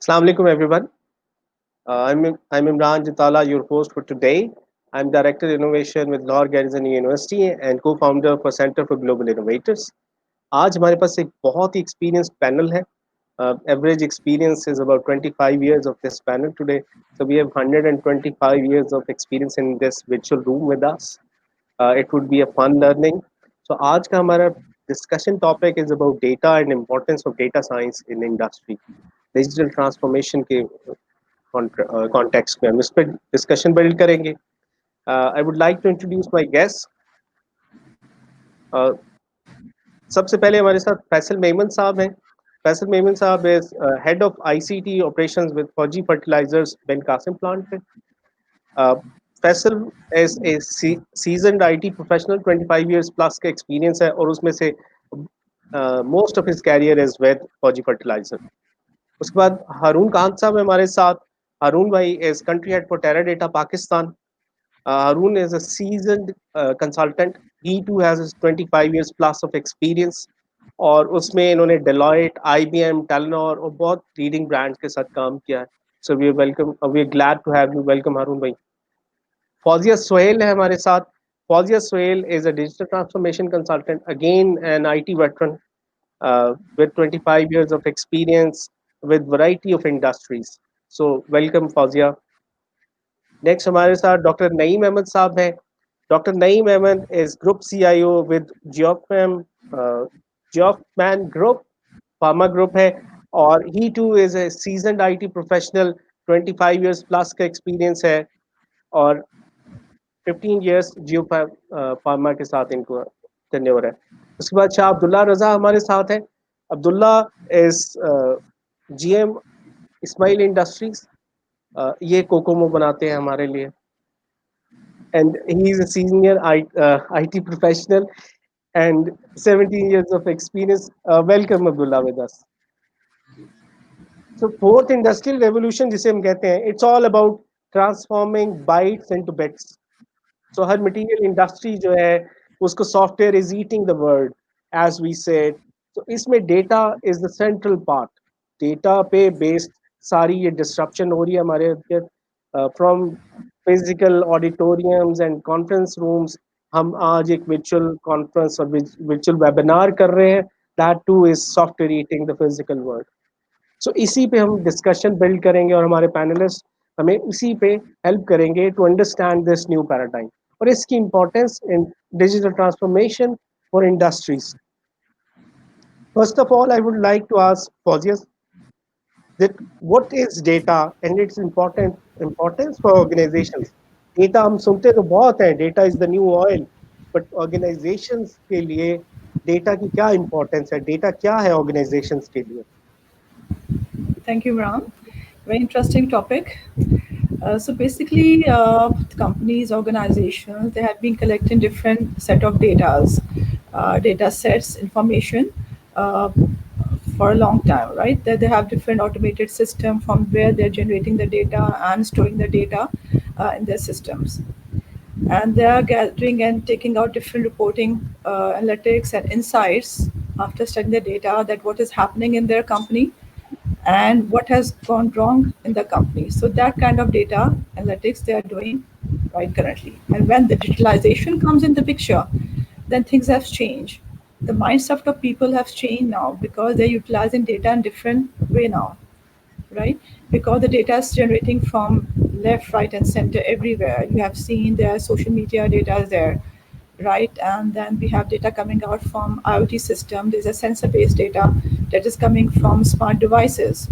Assalamu alaikum, everyone. I'm Imran Jitala, your host for today. I'm Director Innovation with Lahore Garrison University and co-founder for Center for Global Innovators. आज हमारे पास एक बहुत ही experienced panel है. Average experience is about 25 years of this panel today. So we have 125 years of experience in this virtual room with us. It would be a fun learning. So आज का हमारा discussion topic is about data and importance of data science in industry. Digital transformation के context में हम इस पर discussion build करेंगे. I would like to introduce my guest. सबसे पहले हमारे साथ फैसल मेमन साहब हैं. फैसल मेमन साहब is head of ICT operations with Fauji fertilizers Bin Qasim plant पे. Faisal is a seasoned IT professional, 25 years plus का एक्सपीरियंस है और उसमें से most of his career is with Fauji fertilizer. उसके बाद हारून खान साहब हमारे साथ. हारून भाई is country head for Teradata Pakistan. Harun is a seasoned consultant. He too has 25 years plus of experience. और उसमें इन्होंने Deloitte, IBM, Telenor और बहुत लीडिंग ब्रांड्स के साथ काम किया है. So we are glad to have you. Welcome हारून भाई. फौजिया सोहेल है हमारे साथ. Fauzia Sohail is a digital transformation consultant, again an IT veteran with 25 years of experience with variety of industries. So welcome Fauzia. Next हमारे साथ डॉक्टर नईम अहमद साहब हैं. Doctor Naeem Ahmad is group CIO with जियोफमैन group, pharma group है. और he too is a seasoned IT professional, 25 years plus का experience है और 15 years जियो pharma के साथ इनको टेन्योर है. उसके बाद शाह अब्दुल्ला रजा हमारे साथ हैं. Abdullah is GM Ismail industries. ये कोकोमो बनाते हैं हमारे लिए. And he is a senior IT professional and 17 years of experience. Welcome Abdullah with us. So fourth industrial revolution जिसे हम कहते हैं, it's all about transforming bytes into bits. So her material industry जो है उसको software is eating the world, as we said. So इसमें data is the central part. Data पे based सारी ये disruption हो रही है हमारे from physical auditoriums and conference rooms. हम आज एक virtual conference और virtual webinar कर रहे हैं. That too is software eating the physical world. So इसी पे हम discussion build करेंगे और हमारे panelists हमें इसी पे help करेंगे to understand this new paradigm और इसकी importance in digital transformation for industries. First of all, I would like to ask Fauziya that what is data and its importance for organizations. Data हम सुनते तो बहुत हैं, data is the new oil, but organizations के लिए data की क्या importance है, data क्या है organizations के लिए? Thank you, Ram. Very interesting topic. So basically, companies, organizations, they have been collecting different set of data sets, information for a long time, right? They have different automated system from where they're generating the data and storing the data in their systems. And they are gathering and taking out different reporting, analytics and insights after studying the data that what is happening in their company and what has gone wrong in the company. So that kind of data analytics they are doing right currently. And when the digitalization comes in the picture, then things have changed. The mindset of people have changed now because they're utilizing data in different way now, right? Because the data is generating from left, right, and center everywhere. You have seen there social media data is there, right? And then we have data coming out from IoT system. There's a sensor-based data that is coming from smart devices.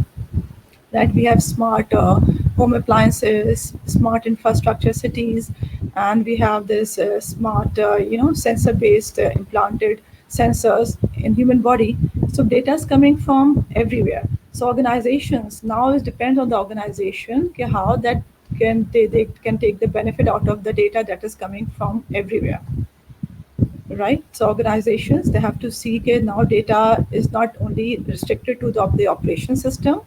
That we have smart home appliances, smart infrastructure cities, and we have this smart, sensor-based implanted sensors in human body. So data is coming from everywhere. So organizations now it depends on the organization how that they can take the benefit out of the data that is coming from everywhere, right? So organizations they have to see that now data is not only restricted to the operation system,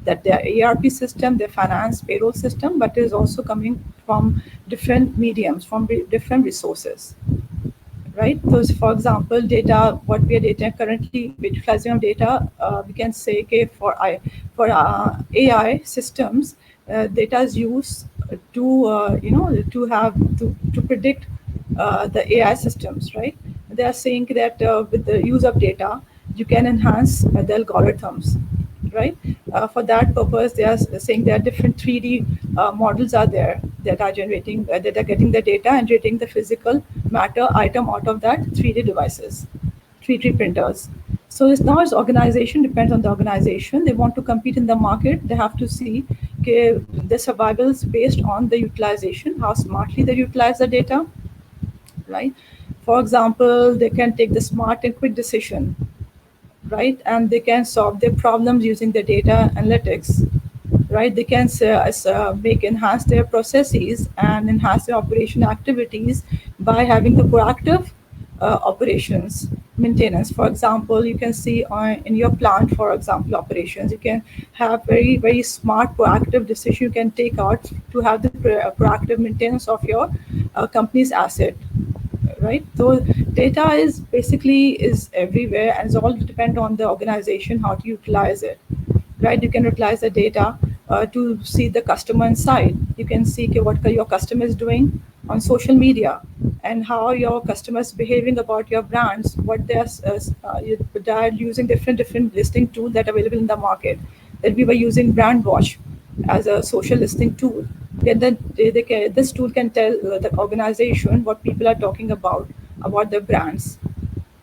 that their ERP system, their finance payroll system, but is also coming from different mediums, from different resources, right? Those, for example, data, what we are data currently utilizing of data, we can say, okay, for AI systems, data is used to to have to predict the AI systems, right? They are saying that with the use of data, you can enhance the algorithms, right? For that purpose, they are saying there are different 3D models are there that are generating, that are getting the data and generating the physical matter item out of that 3D devices, 3D printers. So it's now its organization depends on the organization. They want to compete in the market. They have to see, okay, the survival is based on the utilization, how smartly they utilize the data, right? For example, they can take the smart and quick decision, right? And they can solve their problems using the data analytics, right? They can make enhance their processes and enhance their operation activities by having the proactive operations maintenance. For example, you can see in your plant, for example, operations, you can have very smart proactive decision you can take out to have the proactive maintenance of your company's asset, right? So data is basically is everywhere, and it's all depend on the organization how to utilize it, right? You can utilize the data to see the customer inside. You can see, okay, what your customer is doing on social media and how your customers behaving about your brands, what they are using different listing tool that are available in the market. That we were using Brand Watch as a social listening tool. This tool can tell the organization what people are talking about the brands.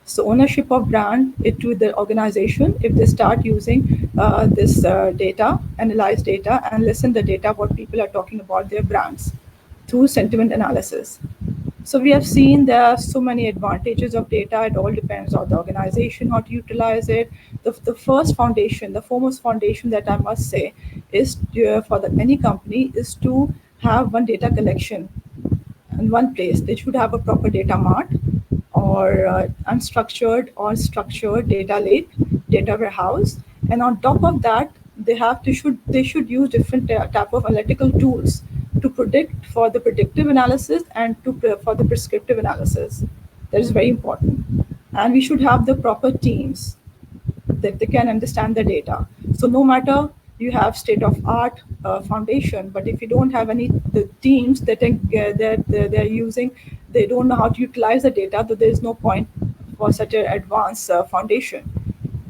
So ownership of brand it to the organization if they start using this data, analyze data, and listen the data what people are talking about their brands through sentiment analysis. So we have seen there are so many advantages of data. It all depends on the organization how to utilize it. The first foundation, the foremost foundation that I must say is for any company is to have one data collection in one place. They should have a proper data mart or unstructured or structured data lake, data warehouse, and on top of that, they should use different type of analytical tools to predict for the predictive analysis and for the prescriptive analysis. That is very important, and we should have the proper teams that they can understand the data. So no matter you have state of art foundation, but if you don't have any the teams that they're using, they don't know how to utilize the data, so there is no point for such an advanced foundation.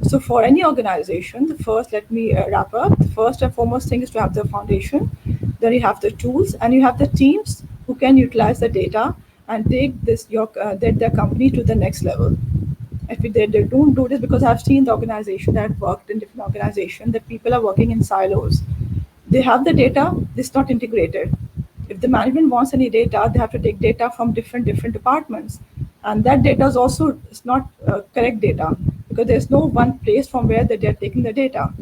So for any organization, the first, let me wrap up. The first and foremost thing is to have the foundation. Then you have the tools, and you have the teams who can utilize the data and take their company to the next level. If they don't do this, because I've seen the organization that I've worked in different organizations that people are working in silos. They have the data, it's not integrated. If the management wants any data, they have to take data from different departments, and that data is also is not correct data because there's no one place from where they're taking the data.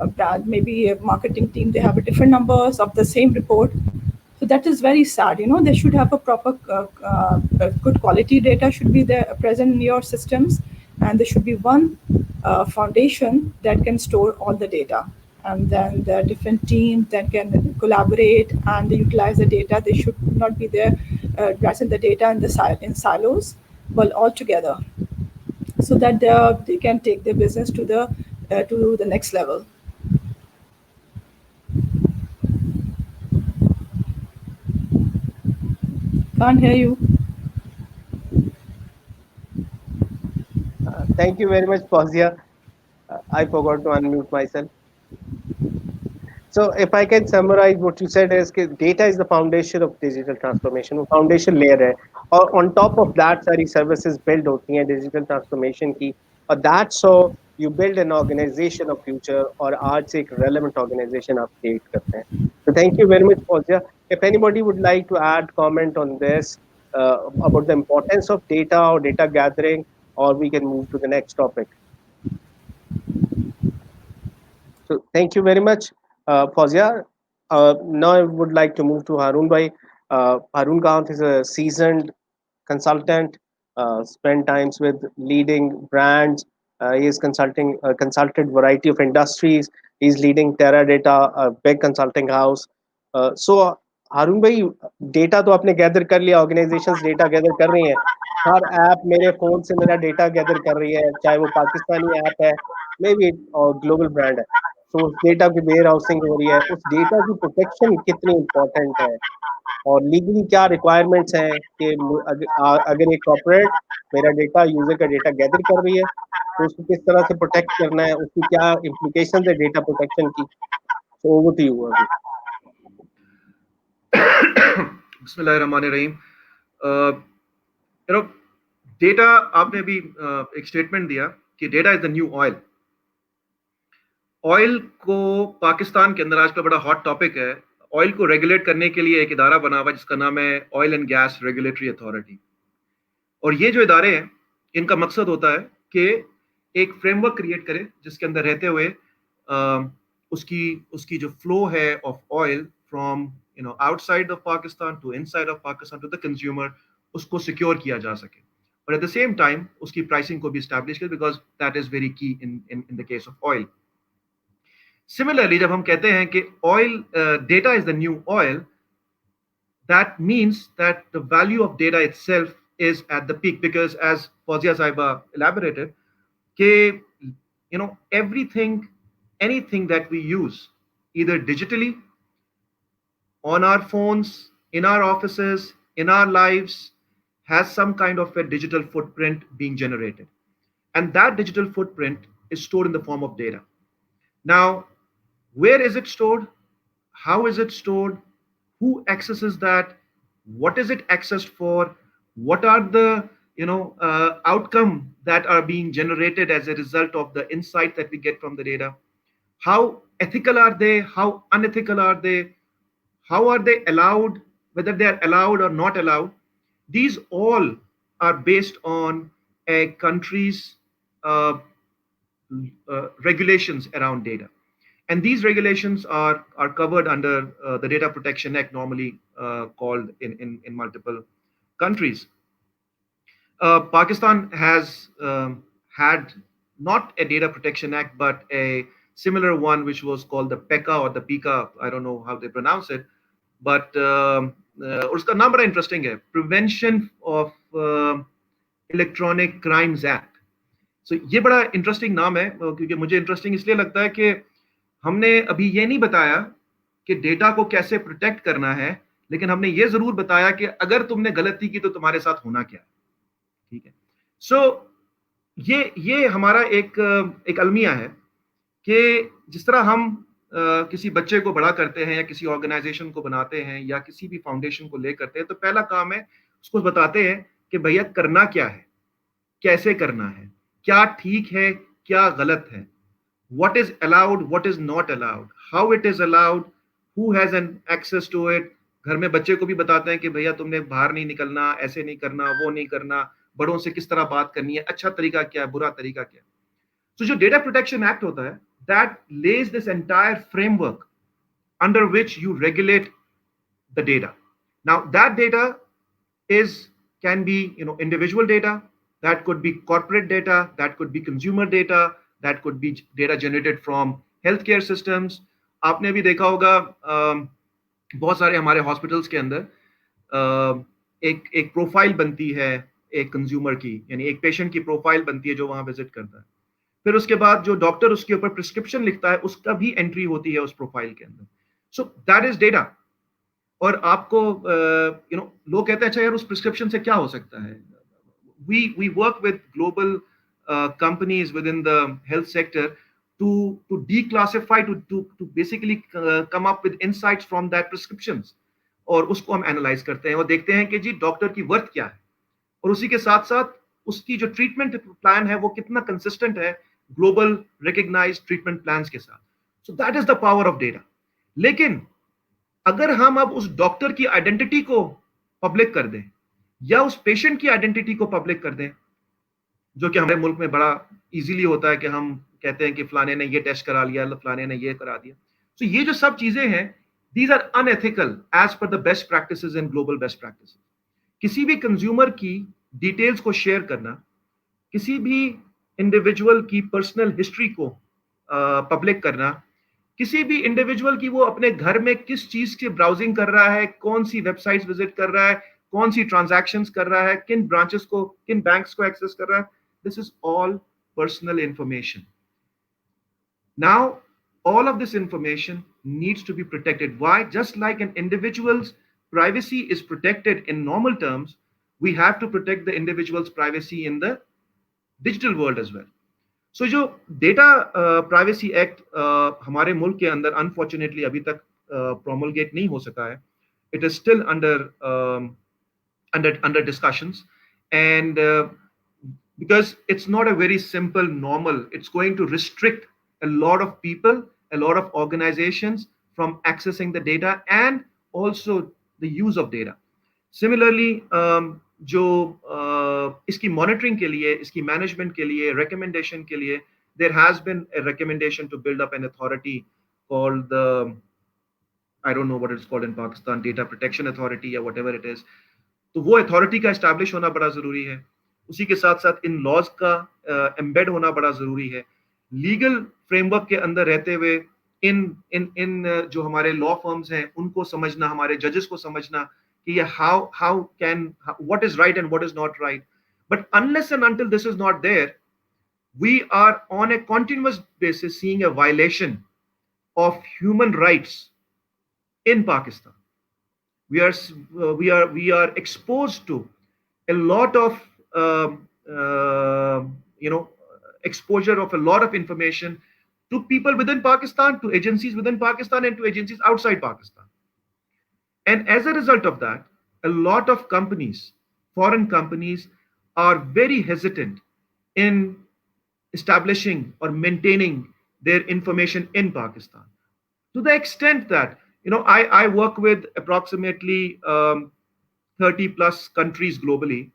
A brand, maybe a marketing team, they have a different numbers of the same report. So that is very sad. They should have a proper, good quality data should be there present in your systems, and there should be one foundation that can store all the data. And then the different teams that can collaborate and they utilize the data. They should not be there addressing the data in silos, but all together, so that they can take their business to the next level. Can't hear you. Thank you very much, Fausia. I forgot to unmute myself. So if I can summarize what you said is कि data is the foundation of digital transformation. वो foundation layer है और on top of that सारी services build होती हैं digital transformation की और that's how you build an organization of future और आज से एक relevant organization आप create करते हैं. So thank you very much, Fausia. If anybody would like to add comment on this about the importance of data or data gathering, or we can move to the next topic. So thank you very much, Fauziya. Now I would like to move to Harun Bhai. Harun Kant is a seasoned consultant, spent times with leading brands. He is consulted variety of industries. He's leading Teradata, a big consulting house. So हारून भाई data तो आपने gather कर लिया organisations data gather कर रही हैं हर app मेरे phone से मेरा डेटा गैदर कर रही है, चाहे वो पाकिस्तानी ऐप है, मे बी और ग्लोबल ब्रांड है। तो उस डेटा की वेयर हाउसिंग हो रही है, उस डेटा की प्रोटेक्शन कितनी इम्पोर्टेंट है और लीगली क्या रिक्वायरमेंट्स हैं कि अगर एक कॉर्पोरेट मेरा डेटा, यूज़र का डेटा गैदर कर रही है, तो उसको किस तरह से प्रोटेक्ट करना है, उसकी क्या इम्प्लीकेशंस है डेटा प्रोटेक्शन की। So over to you, Avi. बिस्मिल्लाहिर्रहमानिर्रहीम। डेटा, आपने अभी एक स्टेटमेंट दिया कि data is the new oil. Oil को पाकिस्तान के अंदर आजकल बड़ा हॉट टॉपिक है। ऑयल को रेगुलेट करने के लिए एक इदारा बना हुआ है जिसका नाम है oil and gas regulatory authority. और ये जो इदारे हैं, इनका मकसद होता है कि एक फ्रेमवर्क क्रिएट करें जिसके अंदर रहते हुए उसकी जो फ्लो है of oil from outside of Pakistan to inside of Pakistan to the consumer, उसको सिक्योर किया जा सके और एट द सेम टाइम उसकी प्राइसिंग को भी एस्टैब्लिश करें, because that is very key in the case of oil. Similarly जब हम कहते हैं कि oil data is the new oil, that means that the value of data itself is at the peak, because as Fawzia Saiba elaborated, anything that we use either digitally on our phones, in our offices, in our lives, has some kind of a digital footprint being generated, and that digital footprint is stored in the form of data. Now, where is it stored? How is it stored? Who accesses that? What is it accessed for? What are the outcome that are being generated as a result of the insight that we get from the data? How ethical are they? How unethical are they? How are they allowed? Whether they are allowed or not allowed? These all are based on a country's regulations around data. And these regulations are covered under the Data Protection Act, normally called in multiple countries. Pakistan has had not a Data Protection Act, but a similar one, which was called the PECA or the PICA. I don't know how they pronounce it, but uska naam bada interesting hai, Prevention of Electronic Crimes Act. So ये बड़ा interesting नाम है, क्योंकि मुझे interesting इसलिए लगता है कि हमने अभी ये नहीं बताया कि डेटा को कैसे प्रोटेक्ट करना है, लेकिन हमने ये जरूर बताया कि अगर तुमने गलती की तो तुम्हारे साथ होना क्या है। ठीक है, सो ये हमारा एक अलमिया है कि जिस तरह हम किसी बच्चे को बड़ा करते हैं या किसी ऑर्गेनाइजेशन को बनाते हैं या किसी भी फाउंडेशन को ले करते हैं, तो पहला काम है उसको बताते हैं कि भैया करना क्या है, कैसे करना है, क्या ठीक है, क्या गलत है, what is allowed, what is not allowed, how it is allowed, who has an access to it. घर में बच्चे को भी बताते हैं कि भैया तुमने बाहर नहीं निकलना, ऐसे नहीं करना, वो नहीं करना, बड़ों से किस तरह बात करनी है, अच्छा तरीका क्या है, बुरा तरीका क्या है। तो जो डेटा प्रोटेक्शन एक्ट होता है, that lays this entire framework under which you regulate the data. Now that data can be individual data, that could be corporate data, that could be consumer data, that could be data generated from healthcare systems. आपने भी देखा होगा बहुत सारे हमारे hospitals के अंदर एक प्रोफाइल बनती है एक कंज्यूमर की, यानी एक पेशेंट की प्रोफाइल बनती है जो वहां विजिट करता है। फिर उसके बाद जो डॉक्टर उसके ऊपर प्रिस्क्रिप्शन लिखता है उसका भी एंट्री होती है उस प्रोफाइल के अंदर। So that is data. और आपको लोग कहते हैं अच्छा यार उस प्रिस्क्रिप्शन से क्या हो सकता है। we work with global companies within the health sector to declassify, to basically come up with insights from that prescriptions, और उसको हम एनालाइज करते हैं और देखते हैं कि जी डॉक्टर की वर्थ क्या है, और उसी के साथ साथ उसकी जो ट्रीटमेंट प्लान है वो कितना कंसिस्टेंट है ग्लोबल रिकग्नाइज्ड ट्रीटमेंट प्लान्स के साथ। So that is the power of data. लेकिन अगर हम अब उस डॉक्टर की आइडेंटिटी को पब्लिक कर दें या उस पेशेंट की आइडेंटिटी को पब्लिक कर दें, जो कि हमारे मुल्क में बड़ा इजीली होता है कि हम कहते हैं कि फलाने ने ये टेस्ट करा लिया, फलाने ने ये करा दिया। तो ये जो सब चीजें हैं, these are unethical as per the best practices in global best practices. किसी भी कंज्यूमर की डिटेल्स को शेयर करना, किसी भी इंडिविजुअल की पर्सनल हिस्ट्री को पब्लिक करना, किसी भी इंडिविजुअल की वो अपने घर में किस चीज की ब्राउजिंग कर रहा है, कौन सी वेबसाइट्स विजिट कर रहा है, कौन सी ट्रांजैक्शंस कर रहा है, किन ब्रांचेस को, किन बैंक्स को एक्सेस कर रहा है, this is all personal information. Now, all of this information needs to be protected. Why? Just like an individual's privacy is protected in normal terms, we have to protect the individual's privacy in the digital world as well. So, जो data privacy act हमारे मुल्क के अंदर unfortunately अभी तक promulgate नहीं हो सका है. It is still under discussions, and because it's not a very simple normal, it's going to restrict a lot of people, a lot of organizations from accessing the data and also the use of data. Similarly, जो इसकी monitoring के लिए, इसकी management के लिए, recommendation के लिए, there has been a recommendation to build up an authority called the, I don't know what it's called in Pakistan, Data Protection Authority or whatever it is. तो वो अथॉरिटी का एस्टैब्लिश होना बड़ा जरूरी है. उसी के साथ साथ इन लॉज का एम्बेड होना बड़ा जरूरी है. लीगल फ्रेमवर्क के अंदर रहते हुए इन इन इन जो हमारे लॉ फर्म्स हैं उनको समझना, हमारे जजेस को समझना कि ये how can, what is right and what is not right. But unless and until this is not there, we are on a continuous basis seeing a violation of human rights in Pakistan. We are exposed to a lot of exposure of a lot of information to people within Pakistan, to agencies within Pakistan, and to agencies outside Pakistan. And as a result of that, a lot of companies, foreign companies, are very hesitant in establishing or maintaining their information in Pakistan, to the extent that I work with approximately 30 plus countries globally,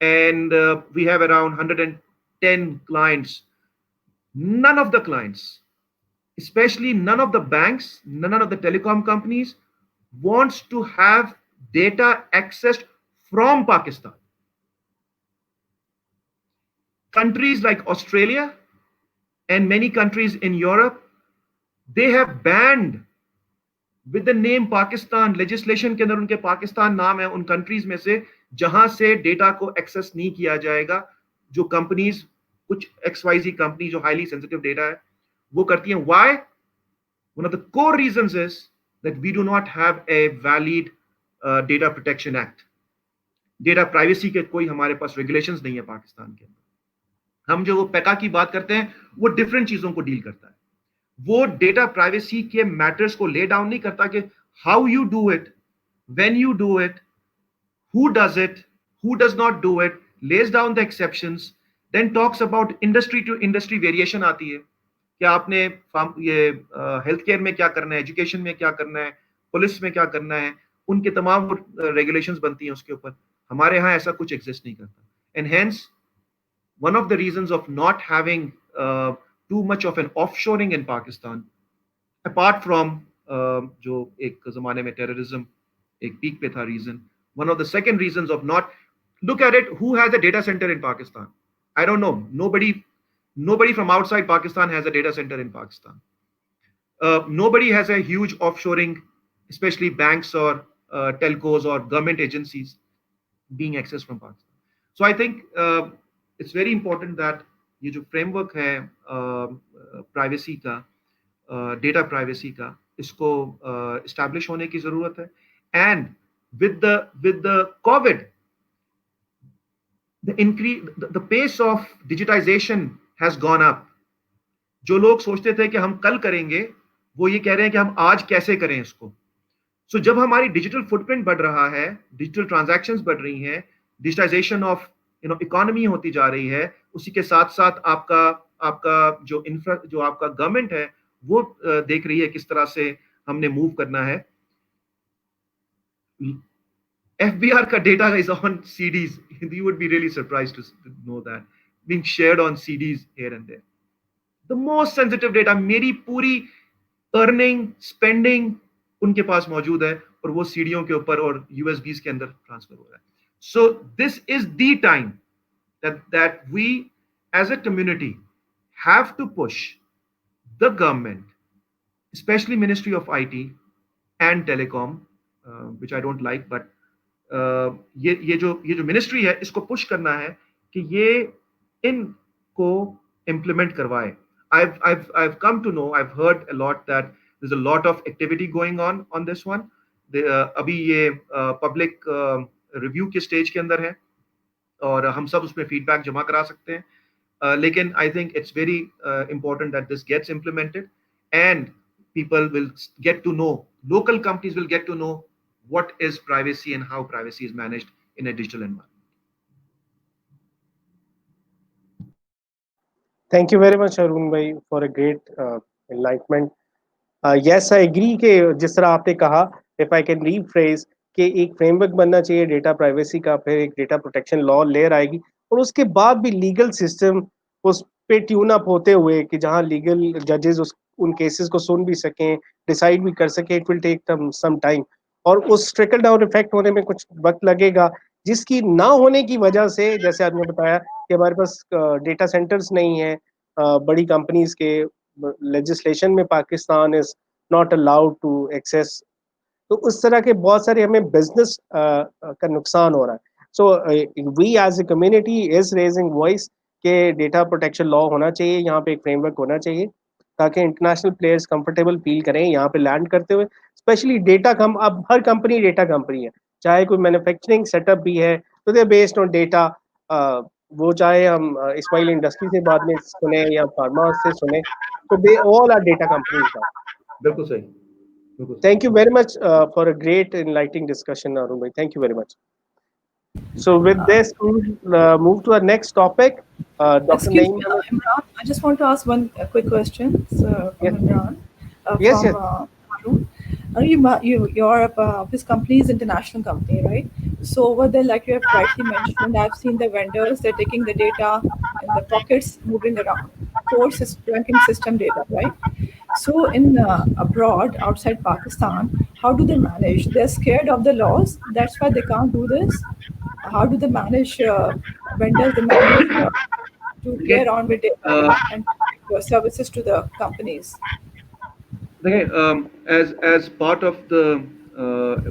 and we have around 110 clients. None of the clients, especially none of the banks, none of the telecom companies wants to have data accessed from Pakistan. Countries like Australia and many countries in Europe, they have banned with the name Pakistan, legislation के अंदर उनके पाकिस्तान नाम है उन countries में से जहां से डेटा को एक्सेस नहीं किया जाएगा. जो कंपनीज, कुछ XYZ कंपनी जो हाईली सेंसिटिव डेटा है वो करती हैं. Why? One of the core reasons is that we do not have a valid data protection act. Data privacy के कोई हमारे पास रेगुलेशंस नहीं है पाकिस्तान के अंदर. हम जो पैका की बात करते हैं वो डिफरेंट चीजों को डील करता है. वो डेटा प्राइवेसी के मैटर्स को ले डाउन नहीं करता कि how you do it, when you do it, who does it, who does not do it, lays down the exceptions, then talks about industry to industry variation आती है कि आपने ये हेल्थ केयर में क्या करना है, एजुकेशन में क्या करना है, पुलिस में क्या करना है, उनके तमाम रेगुलेशंस बनती हैं उसके ऊपर. हमारे यहाँ ऐसा कुछ एग्जिस्ट नहीं करता. And hence one of the reasons of not having too much of an offshoring in Pakistan, apart from जो एक ज़माने में terrorism एक peak पे था reason, one of the second reasons of not, look at it, who has a data center in Pakistan? I don't know. Nobody from outside Pakistan has a data center in Pakistan. Nobody has a huge offshoring, especially banks or telcos or government agencies being accessed from Pakistan. So I think it's very important that ये जो framework है privacy का, data privacy का, इसको establish होने की जरूरत है. And with the COVID, the pace of digitization has gone up. जो लोग सोचते थे कि हम कल करेंगे, वो ये कह रहे हैं कि हम आज कैसे करें इसको. सो जब हमारी डिजिटल फुटप्रिंट बढ़ रहा है, डिजिटल ट्रांजैक्शंस बढ़ रही हैं, डिजिटाइजेशन ऑफ इकोनॉमी होती जा रही है, उसी के साथ साथ आपका जो आपका गवर्नमेंट है वो देख रही है किस तरह से हमने मूव करना है. FBR का data is on CDs. You would be really surprised to know that being shared on CDs here and there. The most sensitive data, मेरी पूरी अर्निंग, स्पेंडिंग उनके पास मौजूद है और वो सीडीओ के ऊपर और यूएसबीज के अंदर ट्रांसफर हो रहा है. So this is the time that we as a community have to push the government, especially Ministry of IT and Telecom, which I don't like, but ये जो मिनिस्ट्री है इसको पुश करना है कि ये इनको इम्प्लीमेंट करवाए. I've come to know, I've heard a lot that there's a lot of activity going on this one. अभी ये पब्लिक रिव्यू के स्टेज के अंदर है और हम सब उसमें फीडबैक जमा करा सकते हैं. लेकिन I think it's very important that this gets implemented and people will get to know, local companies will get to know what is privacy and how privacy is managed in a digital environment. Thank you very much, Arun bhai, for a great enlightenment. Yes, I agree कि जिस तरह आपने कहा, if I can rephrase, कि एक framework बनना चाहिए data privacy का, फिर एक डेटा प्रोटेक्शन लॉ लेयर आएगी और उसके बाद भी लीगल सिस्टम उस पे ट्यून अप होते हुए कि जहां लीगल जजेस उन केसेस को सुन भी सकें, डिसाइड भी कर सकें. It will take some time और उस ट्रिकल डाउन इफेक्ट होने में कुछ वक्त लगेगा, जिसकी ना होने की वजह से, जैसे आपने बताया कि हमारे पास डेटा सेंटर्स नहीं है बड़ी कंपनीज के, लेजिस्लेशन में Pakistan is not allowed to access, तो उस तरह के बहुत सारे हमें बिजनेस का नुकसान हो रहा है. So we as a community is raising voice के डेटा प्रोटेक्शन लॉ होना चाहिए, यहाँ पे एक फ्रेमवर्क होना चाहिए ताकि इंटरनेशनल प्लेयर्स कंफर्टेबल फील करें यहाँ पे लैंड करते हुए. स्पेशली डेटा कम, अब हर कंपनी डेटा कंपनी है, चाहे कोई मैन्युफैक्चरिंग सेटअप भी है तो दे बेस्ड ऑन डेटा. वो चाहे हम इस्माइल इंडस्ट्री से बाद में सुने या फार्मा से सुने, तो they all are data companies now. बिल्कुल सही. Thank you very much for a great enlightening discussion, Arun bhai. Thank you very much. So with this, we'll move to our next topic. Dr. Excuse Naeem. me, Imran. I just want to ask one quick question from Yes. Imran. Yes, from, Harun. This company is international company, right? So over there, like you have rightly mentioned, I've seen the vendors, they're taking the data in the pockets, moving around, banking system data, right? So in abroad, outside Pakistan, how do they manage? They're scared of the laws. That's why they can't do this. How do they manage vendors? They manage to get on with data and services to the companies. Okay, as part of the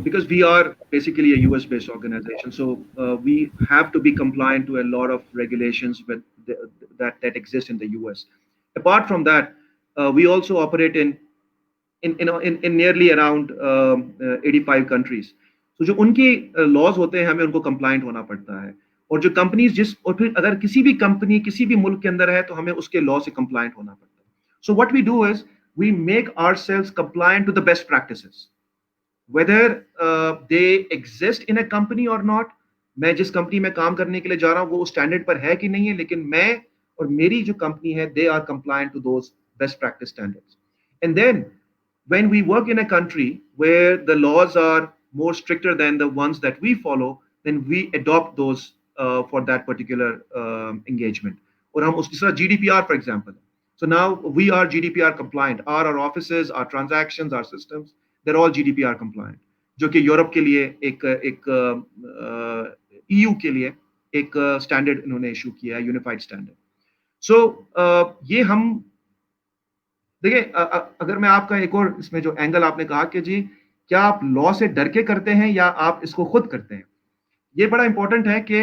because we are basically a US based organization, so we have to be compliant to a lot of regulations that exist in the US. Apart from that, we also operate in nearly around 85 countries. So जो उनके laws होते हैं हमें उनको compliant होना पड़ता है, और जो companies और फिर अगर किसी भी company किसी भी मुल्क के अंदर है तो हमें उसके law से compliant होना पड़ता है. So what we do is we make ourselves compliant to the best practices, whether they exist in a company or not. मैं जिस कंपनी में काम करने के लिए जा रहा हूँ वो उस स्टैंडर्ड पर है कि नहीं है, लेकिन मैं और मेरी जो कंपनी है they are compliant to those best practice standards. And then when we work in a country where the laws are more stricter than the ones that we follow, then we adopt those for that particular engagement. और हम उस तरह GDPR for example. So now we are GDPR compliant. Our offices, our transactions, our systems, they're all GDPR compliant. जो कि Europe के लिए एक EU के लिए एक स्टैंडर्ड इन्होंने इशू किया है, यूनिफाइड स्टैंडर्ड. सो ये हम देखिए, अगर मैं आपका एक और इसमें जो एंगल आपने कहा कि जी क्या आप लॉ से डर के करते हैं या आप इसको खुद करते हैं, ये बड़ा इंपॉर्टेंट है कि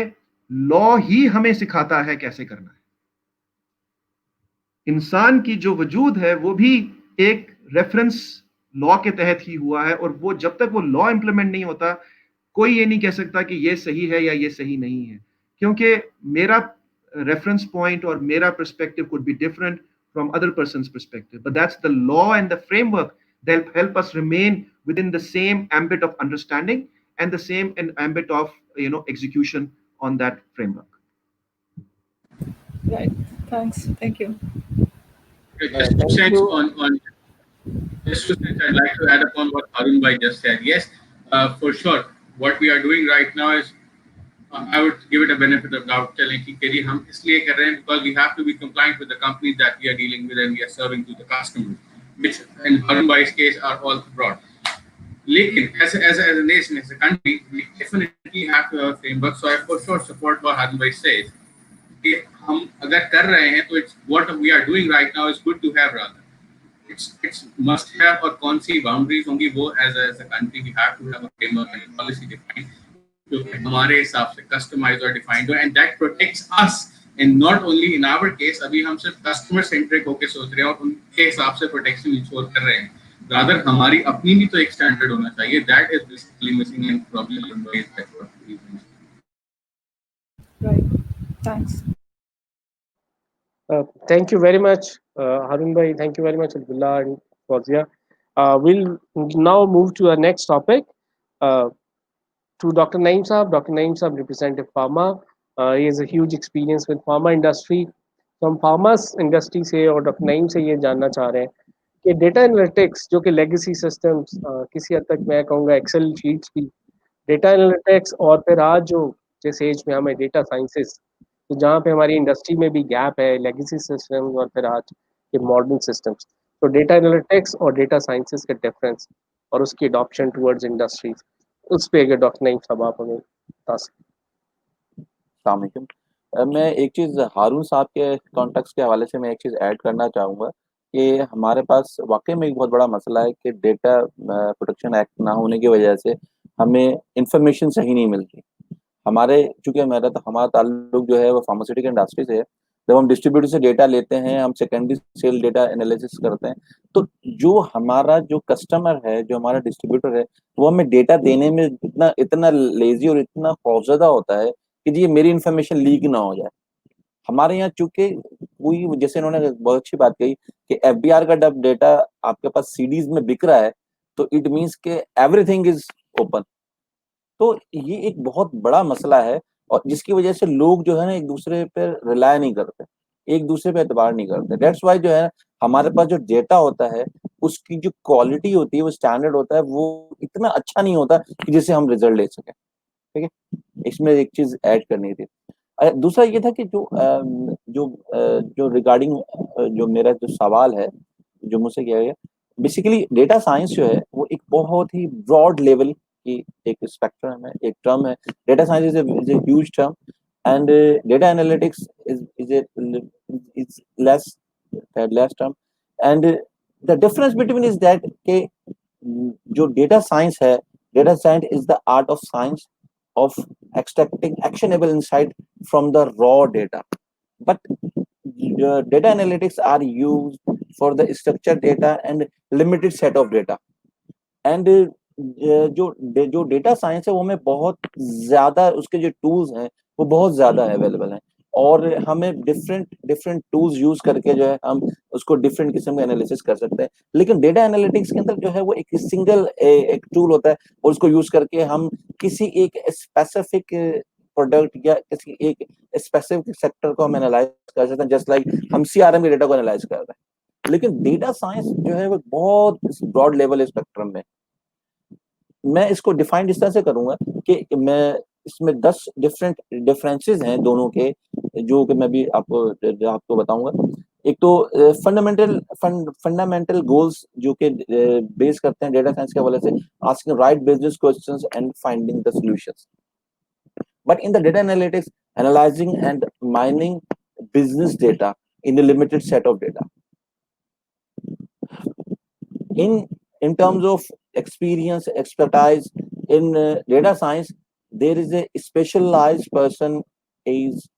लॉ ही हमें सिखाता है कैसे करना है. इंसान की जो वजूद है वो भी एक रेफरेंस लॉ के तहत ही हुआ है, और वो जब तक वो लॉ इंप्लीमेंट नहीं होता कोई ये नहीं कह सकता कि ये सही है या ये सही नहीं है, क्योंकि मेरा रेफरेंस पॉइंट और मेरा perspective could be different from other person's perspective, but that's the law and the framework that help us remain within the same ambit of understanding and the same ambit of execution on that framework. Right. Thanks. Thank you. Just two cents I'd like to add upon what Arun bhai just said. Yes, for sure. What we are doing right now is, I would give it a benefit of doubt, telling कि हम इसलिए कर रहे हैं because we have to be compliant with the companies that we are dealing with and we are serving to the customers, which in Arun bhai's case are all abroad. लेकिन as a nation, as a country, we definitely have to have a framework. So I for sure support what Arun bhai says. कि हम अगर कर रहे हैं तो it's what we are doing right now is good to have rather. It's must have, और कौन सी boundaries होंगी वो as a country we have to have a framework and policy defined. जो कि हमारे हिसाब से कस्टमाइज और डिफाइंड हो, and that protects us and not only in our case. अभी हम सिर्फ कस्टमर सेंट्रिक होकर सोच रहे हैं और उनके हिसाब से प्रोटेक्शन इंश्योर कर रहे हैं, रादर हमारी अपनी भी तो एक स्टैंडर्ड होना चाहिए। That is basically missing in problem. Right. Thanks. Thank you very much, Harun bhai. Thank you very much, Abdullah and Fawzia. We'll now move to our next topic. Uh, to Dr. Naeem Saab. Dr. Naeem Saab, representative pharma. He has a huge experience with pharma industry. तो हम pharma industry से और doctor Naeem से ये जानना चाह रहे हैं कि डेटा एनालिटिक्स जो कि लेगेसी सिस्टम्स किसी हद तक मैं कहूँगा एक्सेल शीट्स भी डेटा एनालिटिक्स और फिर आज जो जिस एज में हमें डेटा साइंसेस तो जहाँ पे हमारी इंडस्ट्री में भी गैप है लेगेसी सिस्टम्स और फिर आज के मॉडर्न सिस्टम्स तो डेटा एनालिटिक्स और डेटा साइंसेस का डिफरेंस और उसकी अडॉप्शन टुवर्ड्स इंडस्ट्रीज उस पर अगर डॉक्टर नईम साहब आप हमें बता सकते। अस्सलाम वालेकुम। मैं एक चीज़ हारून साहब के कॉन्टेक्स्ट के हवाले से मैं एक चीज़ ऐड करना चाहूँगा कि हमारे पास वाक़ई में एक बहुत बड़ा मसला है कि डेटा प्रोटेक्शन एक्ट ना होने की वजह से हमें इन्फॉर्मेशन सही नहीं मिलती। चूँकि हमारा ताल्लुक जो है वो फार्मास्यूटिकल इंडस्ट्री से है। जब हम डिस्ट्रीब्यूटर से डेटा लेते हैं, हम सेकेंडरी सेल डेटा एनालिसिस करते हैं, तो जो कस्टमर है, जो हमारा डिस्ट्रीब्यूटर है, वो हमें डेटा देने में इतना लेज़ी और इतना खौफज़दा होता है कि जी मेरी इन्फॉर्मेशन लीक ना हो जाए। हमारे यहाँ चूँकि कोई जैसे इन्होंने बहुत अच्छी बात कही कि एफबीआर का जब डेटा आपके पास सीडीज़ में बिक रहा है, तो इट मीन्स के एवरीथिंग इज़ ओपन। तो ये एक बहुत बड़ा मसला है और जिसकी वजह से लोग जो है ना एक-दूसरे पर रिलाय नहीं करते, एक-दूसरे पे एतबार नहीं करते। दैट्स व्हाई जो है हमारे पास जो डेटा होता है, उसकी जो क्वालिटी होती है, वो स्टैंडर्ड होता है, वो इतना अच्छा नहीं होता कि जिससे हम रिजल्ट ले सकें। ठीक है? इसमें एक चीज़ ऐड करनी थी। दूसरा ये था कि जो रिगार्डिंग जो मेरा जो सवाल है, जो मुझसे किया गया, बेसिकली डेटा साइंस जो है वो एक बहुत ही ब्रॉड लेवल की एक स्पेक्ट्रम है, एक टर्म है। Data science is a huge term and data analytics is less term and the difference between is that कि जो डेटा साइंस है, data science is the art of science of extracting actionable insight from the raw data. But data analytics are used for the structured data and limited set of data. And जो data science है वो हमें बहुत ज़्यादा उसके जो tools हैं वो बहुत ज़्यादा अवेलेबल हैं और हमें डिफरेंट टूल्स यूज करके जो है हम उसको डिफरेंट किस्म का एनालिसिस कर सकते हैं। लेकिन डेटा एनालिटिक्स के अंदर जो है वो एक सिंगल एक टूल होता है और उसको यूज करके हम किसी एक स्पेसिफिक प्रोडक्ट या किसी एक स्पेसिफिक सेक्टर को हम एनालाइज कर सकते हैं, जस्ट लाइक हम सीआरएम के डेटा को एनालाइज कर रहे हैं। लेकिन डेटा साइंस जो है वो बहुत ब्रॉड लेवल स्पेक्ट्रम में, मैं इसको डिफाइन इस तरह से करूंगा कि मैं इसमें 10 डिफरेंट डिफरेंसेस हैं दोनों के, जो कि मैं भी आपको बताऊंगा। एक तो फंडामेंटल गोल्स जो कि बेस करते हैं डेटा साइंस के हवाले से, asking right business questions and finding the solutions. But in the data analytics, analysing and mining business data in a limited set of data. In terms of experience, expertise in data science, there is a specialized person is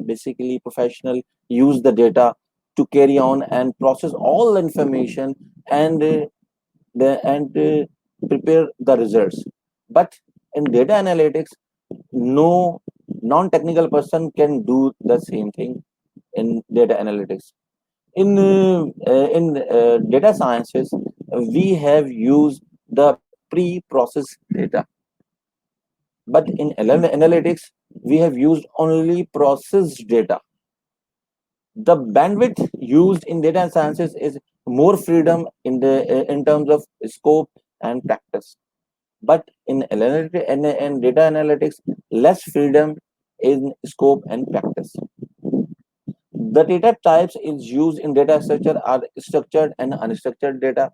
basically professional, use the data to carry on and process all the information and prepare the results. But in data analytics, no non-technical person can do the same thing in data analytics. In data sciences, we have used the pre-processed data, but in analytics, we have used only processed data. The bandwidth used in data sciences is more freedom in terms of scope and practice, but in data analytics, less freedom in scope and practice. The data types is used in data structure are structured and unstructured data,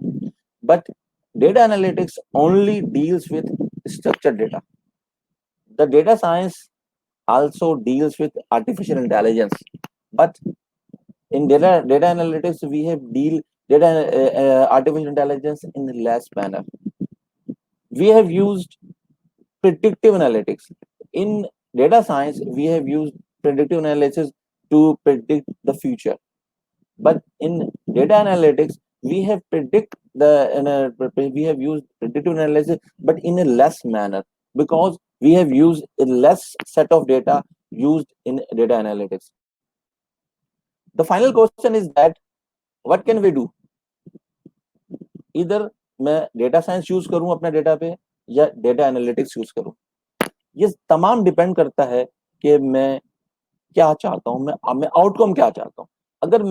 but data analytics only deals with structured data. The data science also deals with artificial intelligence, but in data analytics we have artificial intelligence in less manner. We have used predictive analytics. In data science, we have used predictive analysis to predict the future. But in data analytics, we have we have used predictive analysis, but in a less manner, because we have used a less set of data used in data analytics. The final question is that what can we do? Either मैं data science use करूं अपने data पे या data analytics use करूं, ये तमाम depend करता है कि मैं क्या चाहता हूं, मैं आउटकम क्या चाहता हूं। अगर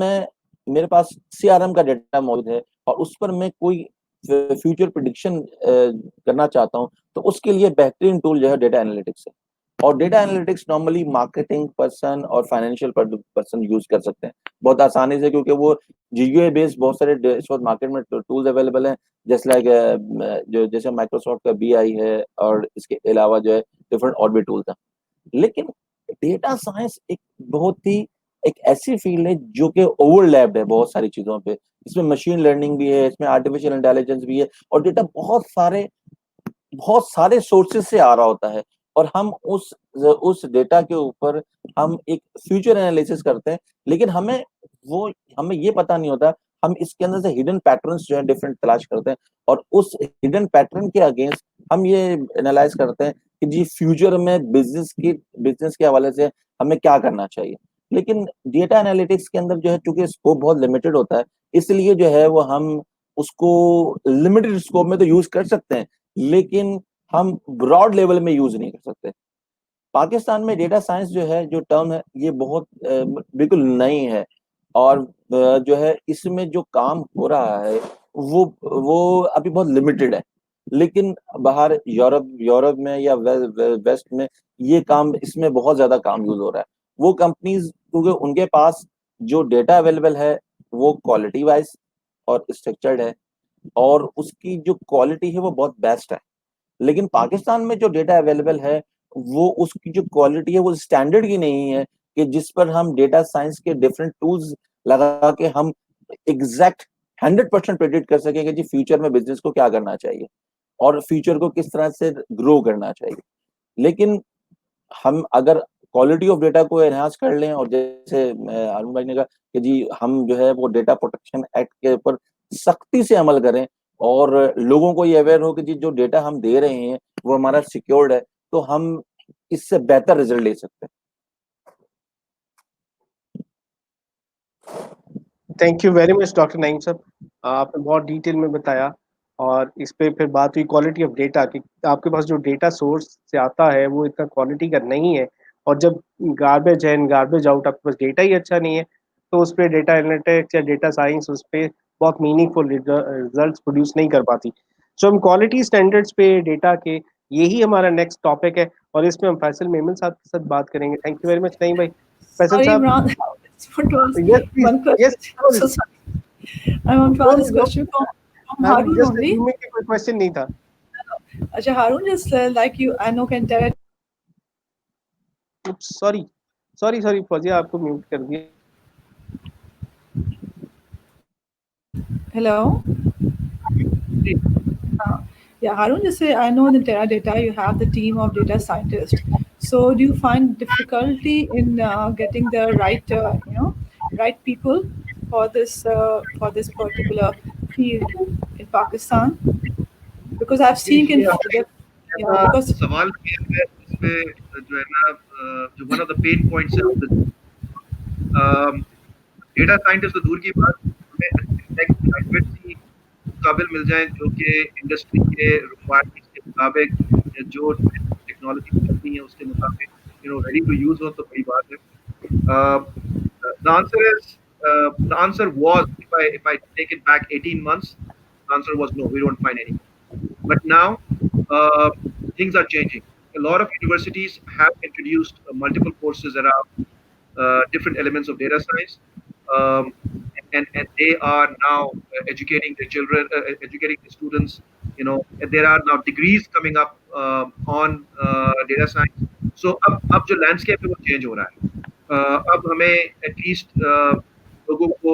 मेरे पास सीआरएम का डेटा मौजूद है और उस पर मैं कोई फ्यूचर प्रेडिक्शन करना चाहता हूं, तो उसके लिए बेहतरीन टूल जो है डेटा एनालिटिक्स है। और data analytics normally marketing person और फाइनेंशियल पर्सन यूज कर सकते हैं बहुत आसानी से, क्योंकि वो जीयूए बेस्ड बहुत सारे इस वक्त मार्केट में टूल्स अवेलेबल हैं, जैसे लाइक जैसे माइक्रोसॉफ्ट का बीआई है, और इसके अलावा जो है डिफरेंट और भी टूल्स हैं। लेकिन डेटा साइंस एक ऐसी फील्ड है जो कि ओवरलैप्ड है बहुत सारी चीजों पे। इसमें मशीन लर्निंग भी है, इसमें आर्टिफिशियल इंटेलिजेंस भी है, और डेटा बहुत सारे सोर्सेज से आ रहा होता है, और हम उस डेटा के ऊपर हम एक फ्यूचर एनालिसिस करते हैं। लेकिन हमें ये पता नहीं होता, हम इसके अंदर से हिडन पैटर्न्स जो है डिफरेंट तलाश करते हैं, और उस हिडन पैटर्न के अगेंस्ट हम ये एनालाइज करते हैं कि जी फ्यूचर में बिजनेस के हवाले से हमें क्या करना चाहिए। लेकिन डेटा एनालिटिक्स के अंदर जो है चूंकि स्कोप बहुत लिमिटेड होता है, इसलिए जो है वो हम उसको लिमिटेड स्कोप में तो यूज कर सकते हैं, लेकिन हम ब्रॉड लेवल में यूज नहीं कर सकते। पाकिस्तान में डेटा साइंस जो है, जो टर्म है, ये बहुत बिल्कुल नई है, और जो है इसमें जो काम हो रहा है वो अभी बहुत लिमिटेड है। लेकिन बाहर यूरोप में या वेस्ट में ये काम, इसमें बहुत ज्यादा काम यूज हो रहा है। वो कंपनीज, क्योंकि उनके पास जो डेटा अवेलेबल है वो क्वालिटी वाइज और स्ट्रक्चर्ड है, और उसकी जो क्वालिटी है वो बहुत बेस्ट है। लेकिन पाकिस्तान में जो डेटा अवेलेबल है, वो उसकी जो क्वालिटी है वो स्टैंडर्ड की नहीं है कि जिस पर हम डेटा साइंस के डिफरेंट टूल्स लगा के हम एग्जैक्ट 100% प्रेडिक्ट कर सकेंगे जी फ्यूचर में बिजनेस को क्या करना चाहिए और फ्यूचर को किस तरह से ग्रो करना चाहिए। लेकिन हम अगर क्वालिटी ऑफ डेटा को एनहांस कर लें, और जैसे अरुण भाई ने कहा कि जी हम जो है वो डेटा प्रोटेक्शन एक्ट के ऊपर सख्ती से अमल करें, और लोगों को ये अवेयर हो कि जी जो डेटा हम दे रहे हैं वो हमारा सिक्योर्ड है, तो हम इससे बेहतर रिजल्ट ले सकते हैं। Thank you very much doctor Naeem साहब, आपने बहुत डिटेल में बताया, और इस पे फिर बात हुई क्वालिटी ऑफ डेटा की। आपके पास जो डेटा सोर्स से आता है वो इतना क्वालिटी का नहीं है, और जब गार्बेज इन गार्बेज आउट, आपके पास डेटा ही अच्छा नहीं है, तो उस पर डेटा एनालिटिक्स या डेटा साइंस उस पर बहुत मीनिंगफुल रिजल्ट्स प्रोड्यूस नहीं कर पाती। सो हम क्वालिटी स्टैंडर्ड्स पे डेटा के, यही हमारा नेक्स्ट टॉपिक है, और इसमें हम फैसल मेमन साहब के साथ बात करेंगे। Thank you very much Naeem भाई। फैसल Sorry, साहब, Imran. I want to ask yes please, one question. yes So sorry. I want to ask this question from Harun just only. assuming कि कोई क्वेश्चन नहीं था। Acha, Harun, just like you, I know can tell. Sorry Fauzia, आपको mute कर दिया। Hello. Yeah, Harun, just say I know in Teradata you have the team of data scientists. So do you find difficulty in getting the right, right people for this particular field in Pakistan? Because I've seen in because सवाल ये है, इसमें जो है ना, जो one of the pen points है data scientist तो दूर की बात, हमें ग्रेजुएट ही काबिल मिल जाए जो कि इंडस्ट्री के रिक्वायरमेंट्स के मुताबिक, जो टेक्नोलॉजी चलती है उसके मुताबिक रेडी टू यूज हो, तो बड़ी बात है। The answer was, if I take it back 18 months, the answer was no, we don't find any. But now things are changing. A lot of universities have introduced multiple courses around different elements of data science, and they are now educating the children, educating the students. And there are now degrees coming up on data science. So अब जो landscape है वो change हो रहा है। अब हमें at least लोगों को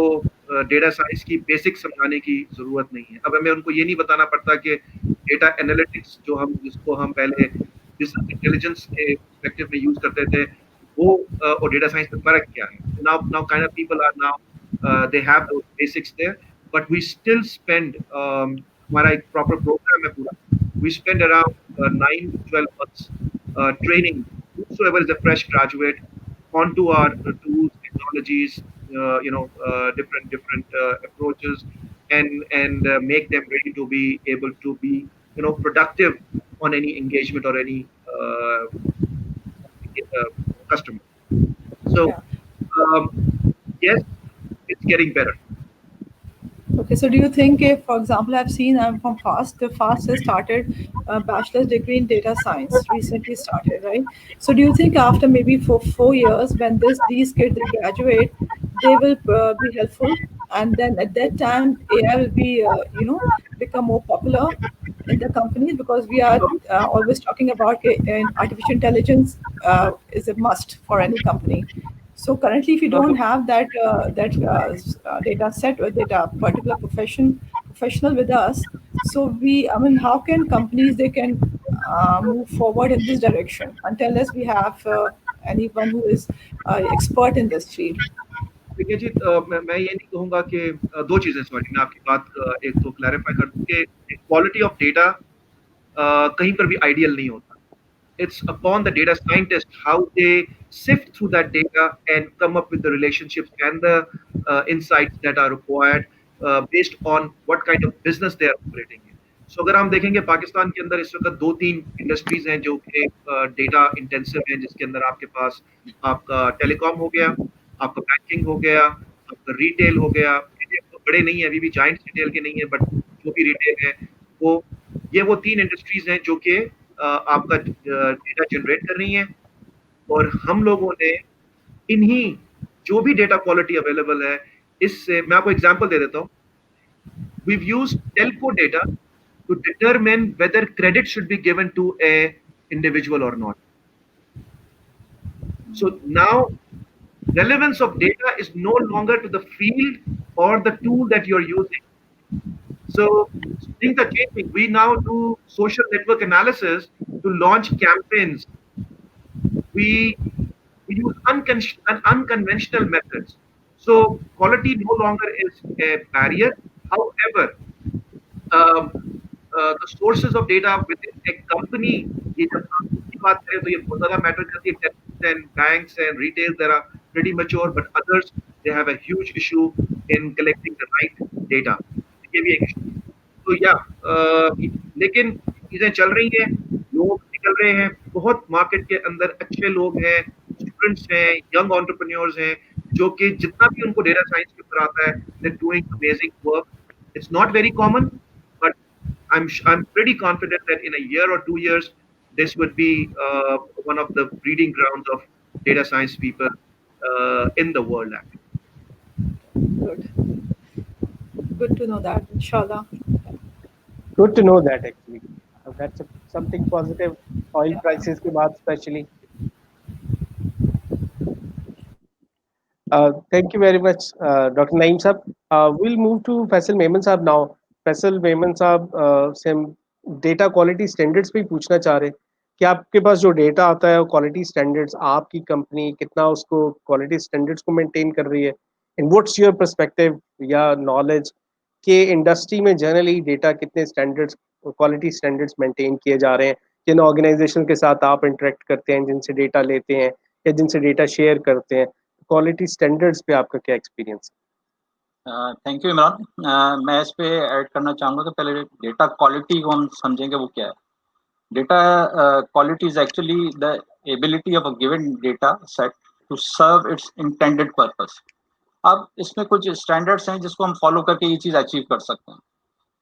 डेटा साइंस की बेसिक समझाने की जरूरत नहीं है। अब हमें उनको ये नहीं बताना पड़ता कि डेटा एनालिटिक्स जिसको हम पहले बिजनेस इंटेलिजेंस के perspective में यूज करते थे, वो और डेटा साइंस में फर्क क्या है? Now kind of people are now they have those basics there, but we still spend हमारा एक proper program है पूरा. We spend around 9 to 12 months training whosoever is a fresh graduate onto our tools, technologies, different approaches, and make them ready to be able to be productive on any engagement or any customer. So Yeah. um, yes, it's getting better. Okay, so do you think if, for example, I've seen from FAST, the FAST has started a bachelor's degree in data science, recently started, right? So do you think after maybe for 4 years, when these kids they graduate, they will be helpful, and then at that time AI will be, become more popular in the companies, because we are always talking about artificial intelligence is a must for any company. So currently, if you don't have that data set or data particular professional with us, so I mean, how can companies they can move forward in this direction unless we have anyone who is expert in this field? देखिए जी, मैं ये नहीं कहूँगा कि दो चीज़ें, sorry, मैं आपकी बात एक तो क्लैरिफाई कर दूँ कि क्वालिटी ऑफ डेटा कहीं पर भी आइडियल नहीं होता. It's upon the data scientist how they sift through that data and come up with the relationships and the insights that are required based on what kind of business they are operating in. So अगर हम देखेंगे पाकिस्तान के अंदर इस वक्त 2-3 industries हैं जो कि डेटा इंटेंसिव हैं, जिसके अंदर आपके पास आपका टेलीकॉम हो गया, आपका बैंकिंग हो गया, आपका रिटेल हो गया. रिटेल तो बड़े नहीं है, अभी भी जाइंट्स रिटेल के नहीं है, बट जो भी रिटेल है वो वो 3 इंडस्ट्रीज हैं जो कि आपका डेटा जनरेट कर रही हैं. और हम लोगों ने इन्हीं जो भी डेटा क्वालिटी अवेलेबल है, इससे मैं आपको एग्जांपल दे देता हूँ. We've used telco data to determine whether credit should be given to a individual or not. So now relevance of data is no longer to the field or the tool that you're using. So things are changing. We now do social network analysis to launch campaigns. We use unconventional methods. So quality no longer is a barrier. However, the sources of data within a company, ये जब हम की बात करें तो ये बहुत ज़्यादा मैटर करती है. Telcos and banks and retail, they are pretty mature, but others they have a huge issue in collecting the right data. ये भी एक issue. तो लेकिन चीजें चल रही हैं, लोग निकल रहे हैं, बहुत मार्केट के अंदर अच्छे लोग हैं, स्टूडेंट्स हैं, यंग एंटरप्रेन्योर्स हैं, जो कि जितना भी उनको डेटा साइंस के ऊपर आता है, they doing amazing work. It's not very common, but I'm pretty confident that in a year or 2 years, this would be one of the breeding grounds of data science people in the world. Actually. Good to know that, inshallah. Good to know that actually. That's something positive. Oil prices के बाद especially. Thank you very much, Dr. Naeem Saab. We'll move to Faisal Memon Saab now. Faisal Memon Saab से हम data quality standards पे ही पूछना चाह रहे हैं कि आपके पास जो डेटा आता है, क्वालिटी स्टैंडर्ड्स, आपकी कंपनी कितना उसको क्वालिटी स्टैंडर्ड्स को मेंटेन कर रही है, एंड व्हाट्स योर पर्सपेक्टिव या नॉलेज कि इंडस्ट्री में जनरली डेटा कितने स्टैंडर्ड्स, क्वालिटी स्टैंडर्ड्स मेंटेन किए जा रहे हैं, जिन ऑर्गेनाइजेशन के साथ आप इंटरेक्ट करते हैं, जिनसे डेटा लेते हैं या जिनसे डेटा शेयर करते हैं, क्वालिटी स्टैंडर्ड्स पे आपका क्या एक्सपीरियंस है? Thank you Imran. मैं इस पे ऐड करना चाहूँगा कि पहले डेटा क्वालिटी को हम समझेंगे वो क्या है. Data quality is actually the ability of a given data set to serve its intended purpose. अब इसमें कुछ स्टैंडर्ड्स हैं जिसको हम फॉलो करके ये चीज़ अचीव कर सकते हैं.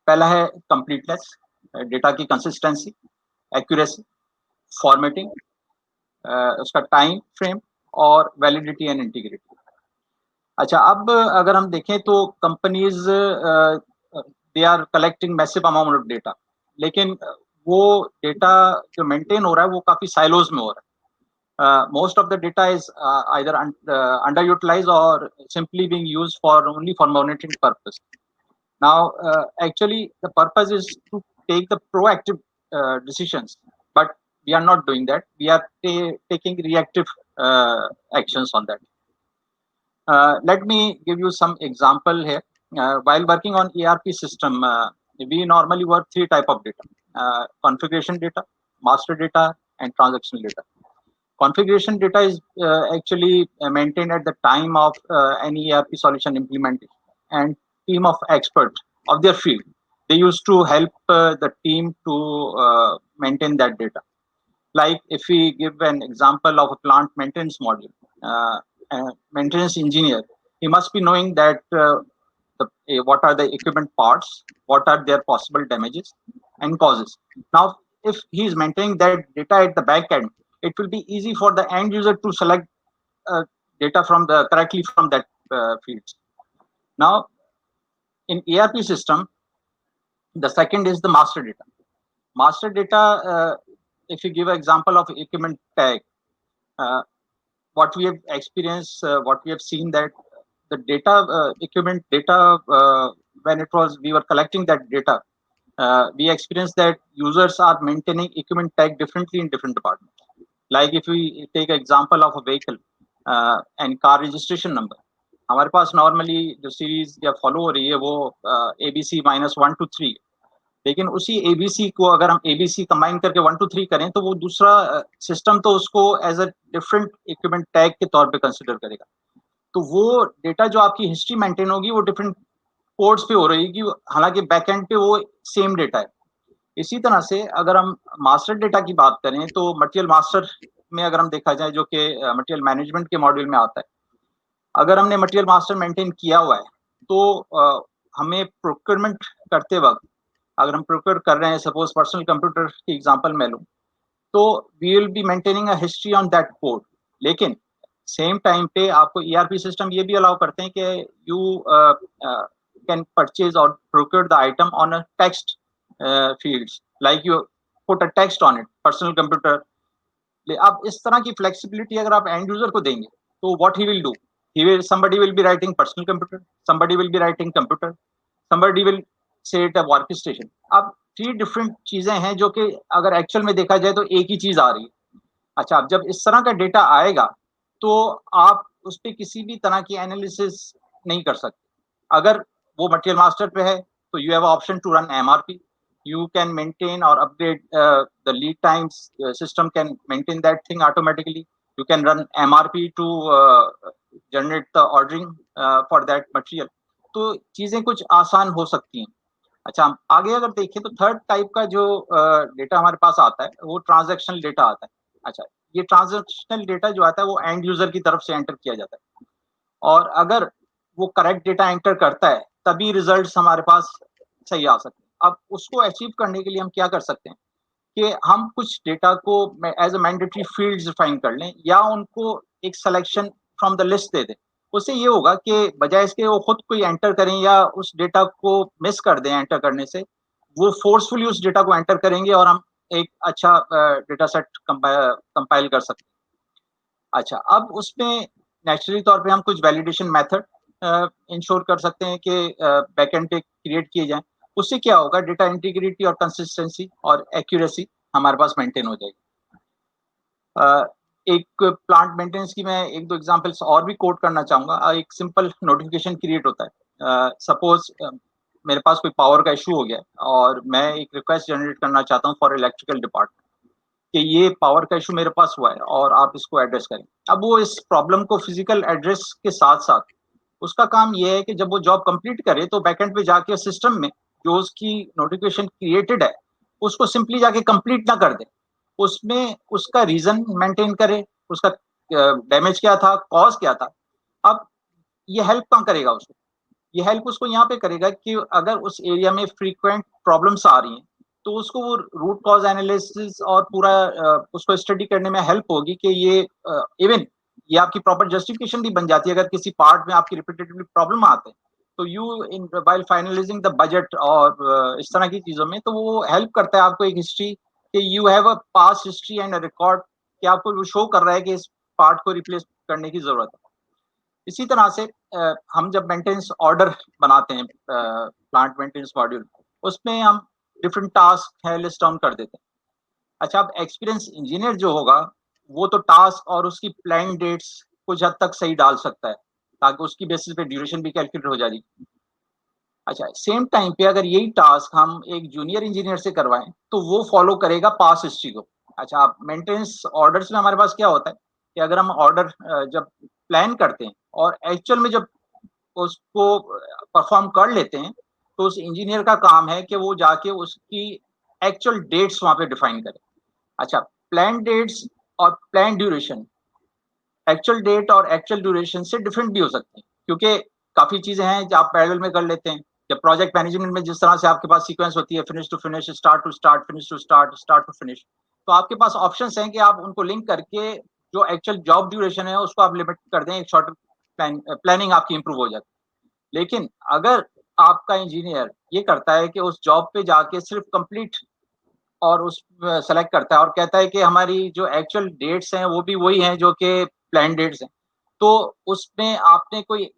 पहला है कंप्लीटनेस, डेटा की कंसिस्टेंसी, एक्यूरेसी, फॉर्मेटिंग, उसका टाइम फ्रेम और वैलिडिटी एंड इंटीग्रिटी. अच्छा, अब अगर हम देखें तो companies they are collecting massive amount of data, लेकिन वो डेटा जो मेंटेन हो रहा है वो काफी साइलोज में हो रहा है. Most of the data is either under utilize or simply being used for only for monitoring purpose. Now actually the purpose is to take the proactive decisions, but we are not doing that. We are taking reactive actions on that. Let me give you some example here. While working on ERP system, we normally work 3 type of data: configuration data, master data, and transactional data. Configuration data is actually maintained at the time of any ERP solution implementation, and team of experts of their field, they used to help the team to maintain that data. Like if we give an example of a plant maintenance module, maintenance engineer, he must be knowing that what are the equipment parts, what are their possible damages and causes. Now, if he is maintaining that data at the back end, it will be easy for the end user to select data from the correctly from that fields. Now, in ERP system, the second is the master data. Master data, if you give an example of equipment tag, what we have experienced, what we have seen that the data, equipment data, when we were collecting that data, we experienced that users are maintaining equipment tag differently in different departments. Like if we take an example of a vehicle and car registration number, हमारे पास normally जो series या follow हो रही है वो ABC -1 to 3, लेकिन उसी ABC को अगर हम ABC कंबाइन करके 1 to 3 करें तो वो दूसरा सिस्टम तो उसको as a different equipment tag के तौर पे कंसिडर करेगा। तो वो डेटा जो आपकी हिस्ट्री मेंटेन होगी वो डिफरेंट पोर्ट्स पे हो रही है, हालांकि बैकएंड पे वो सेम डेटा है। इसी तरह से अगर हम मास्टर डेटा की बात करें तो मटेरियल मास्टर में अगर हम देखा जाए, जो कि मटेरियल मैनेजमेंट के मॉड्यूल में आता है, अगर हमने मटेरियल मास्टर मेंटेन किया हुआ है तो हमें प्रोक्योरमेंट करते वक्त अगर हम प्रोक्योर कर रहे हैं, सपोज पर्सनल कंप्यूटर की एग्जांपल मैं लूं, तो we will be maintaining a history on that code. लेकिन सेम टाइम पे आपको ईआरपी सिस्टम ये भी अलाउ करते हैं कि यू कैन परचेज और procure the item on a text fields, like you put a text on it, personal computer. अब इस तरह की फ्लेक्सिबिलिटी अगर आप एंड यूजर को देंगे तो what he will do, somebody will be writing personal computer, somebody will be writing computer, somebody will say it a workstation। अब 3 डिफरेंट चीजें हैं जो कि अगर एक्चुअल में देखा जाए तो एक ही चीज आ रही है। अच्छा, अब जब इस तरह का डेटा आएगा तो आप उस पर किसी भी तरह की एनालिसिस नहीं कर सकते। अगर वो मटेरियल मास्टर पे है तो you have option to run MRP, you can maintain or upgrade the lead times, system can maintain that thing automatically, you can run MRP to generate the ordering for that material। तो चीजें कुछ आसान हो सकती हैं। अच्छा, हम आगे अगर देखें तो थर्ड टाइप का जो डेटा हमारे पास आता है वो ट्रांजैक्शनल डेटा आता है। अच्छा, ये ट्रांजैक्शनल डेटा जो आता है वो एंड यूजर की तरफ से एंटर किया जाता है, और अगर वो करेक्ट डेटा एंटर करता है तभी रिजल्ट्स हमारे पास सही आ सकते हैं। अब उसको अचीव करने के लिए हम क्या कर सकते हैं कि हम कुछ डेटा को as a mandatory fields define कर लें या उनको एक सिलेक्शन फ्रॉम द लिस्ट दे दें। उससे ये होगा कि बजाय इसके वो खुद कोई एंटर करें या उस डेटा को मिस कर दें एंटर करने से, वो फोर्सफुली उस डेटा को एंटर करेंगे और हम एक अच्छा डेटा सेट कंपाइल कर सकते हैं। अच्छा, अब उसमें नेचुरली तौर पे हम कुछ वैलिडेशन मेथड इंश्योर कर सकते हैं कि बैकएंड पे क्रिएट किए जाएं। उससे क्या होगा, डेटा इंटीग्रिटी और कंसिस्टेंसी और एक्यूरेसी हमारे पास मेंटेन हो जाएगी। एक प्लांट मेंटेनेंस की मैं 1-2 एग्जांपल्स और भी कोट करना चाहूंगा। एक सिंपल नोटिफिकेशन क्रिएट होता है। सपोज मेरे पास कोई पावर का इशू हो गया और मैं एक रिक्वेस्ट जनरेट करना चाहता हूँ फॉर इलेक्ट्रिकल डिपार्टमेंट कि ये पावर का इशू मेरे पास हुआ है और आप इसको एड्रेस करें। अब वो इस प्रॉब्लम को फिजिकल एड्रेस के साथ साथ उसका काम ये है कि जब वो जॉब कंप्लीट करे तो बैकएंड पे जाके सिस्टम में जो उसकी नोटिफिकेशन क्रिएटेड है उसको सिंपली जाके कंप्लीट ना कर दे, उसमें उसका रीजन मेंटेन करे, उसका डैमेज क्या था, कॉज क्या था। अब ये हेल्प कहाँ करेगा उसको, ये हेल्प उसको यहाँ पे करेगा कि अगर उस एरिया में फ्रीक्वेंट प्रॉब्लम्स आ रही हैं तो उसको वो रूट कॉज एनालिसिस और पूरा उसको स्टडी करने में हेल्प होगी कि ये इवन ये आपकी प्रॉपर जस्टिफिकेशन भी बन जाती है। अगर किसी पार्ट में आपकी रिपीटेटिवली प्रॉब्लम आते हैं तो you in while finalizing the budget और इस तरह की चीजों में तो वो हेल्प करता है आपको एक हिस्ट्री कि you have a past history and a record कि आपको वो शो कर रहा है कि इस पार्ट को रिप्लेस करने की जरूरत है। इसी तरह से हम जब मेंटेनेंस ऑर्डर बनाते हैं प्लांट मेंटेनेंस मॉड्यूल, उसमें हम डिफरेंट टास्क है लिस्ट डाउन कर देते हैं। अच्छा, अब एक्सपीरियंस इंजीनियर जो होगा वो तो टास्क और उसकी प्लान डेट्स कुछ हद तक सही डाल सकता है, ताकि उसकी बेसिस पे ड्यूरेशन भी कैलकुलेट हो जाएगी। अच्छा, सेम टाइम पे अगर यही टास्क हम एक जूनियर इंजीनियर से करवाएं तो वो फॉलो करेगा पास हिस्ट्री को। अच्छा, आप मेंटेनेंस ऑर्डर्स में हमारे पास क्या होता है कि अगर हम ऑर्डर जब प्लान करते हैं और एक्चुअल में जब उसको परफॉर्म कर लेते हैं, तो उस इंजीनियर का काम है कि वो जाके उसकी एक्चुअल डेट्स वहां पे डिफाइन करे। अच्छा, प्लान डेट्स और प्लान ड्यूरेशन, एक्चुअल डेट और एक्चुअल ड्यूरेशन से डिफरेंट भी हो सकते हैं, क्योंकि काफी चीजें हैं जो आप पैरेलल में कर लेते हैं। जब प्रोजेक्ट मैनेजमेंट में जिस तरह से आपके पास सीक्वेंस होती है, finish to finish, start to start, finish to start, start to finish, तो आपके पास ऑप्शंस हैं कि आप उनको लिंक करके जो एक्चुअल जॉब ड्यूरेशन है उसको आप लिमिट कर दें, एक शॉर्ट प्लानिंग आपकी इंप्रूव हो जाती है। लेकिन अगर आपका इंजीनियर ये करता है कि उस जॉब पे जाके सिर्फ कंप्लीट और उस सेलेक्ट करता है और कहता है कि हमारी जो एक्चुअल डेट्स हैं वो भी वही हैं जो कि प्लान डेट्स हैं, तो उसमें आपने कोई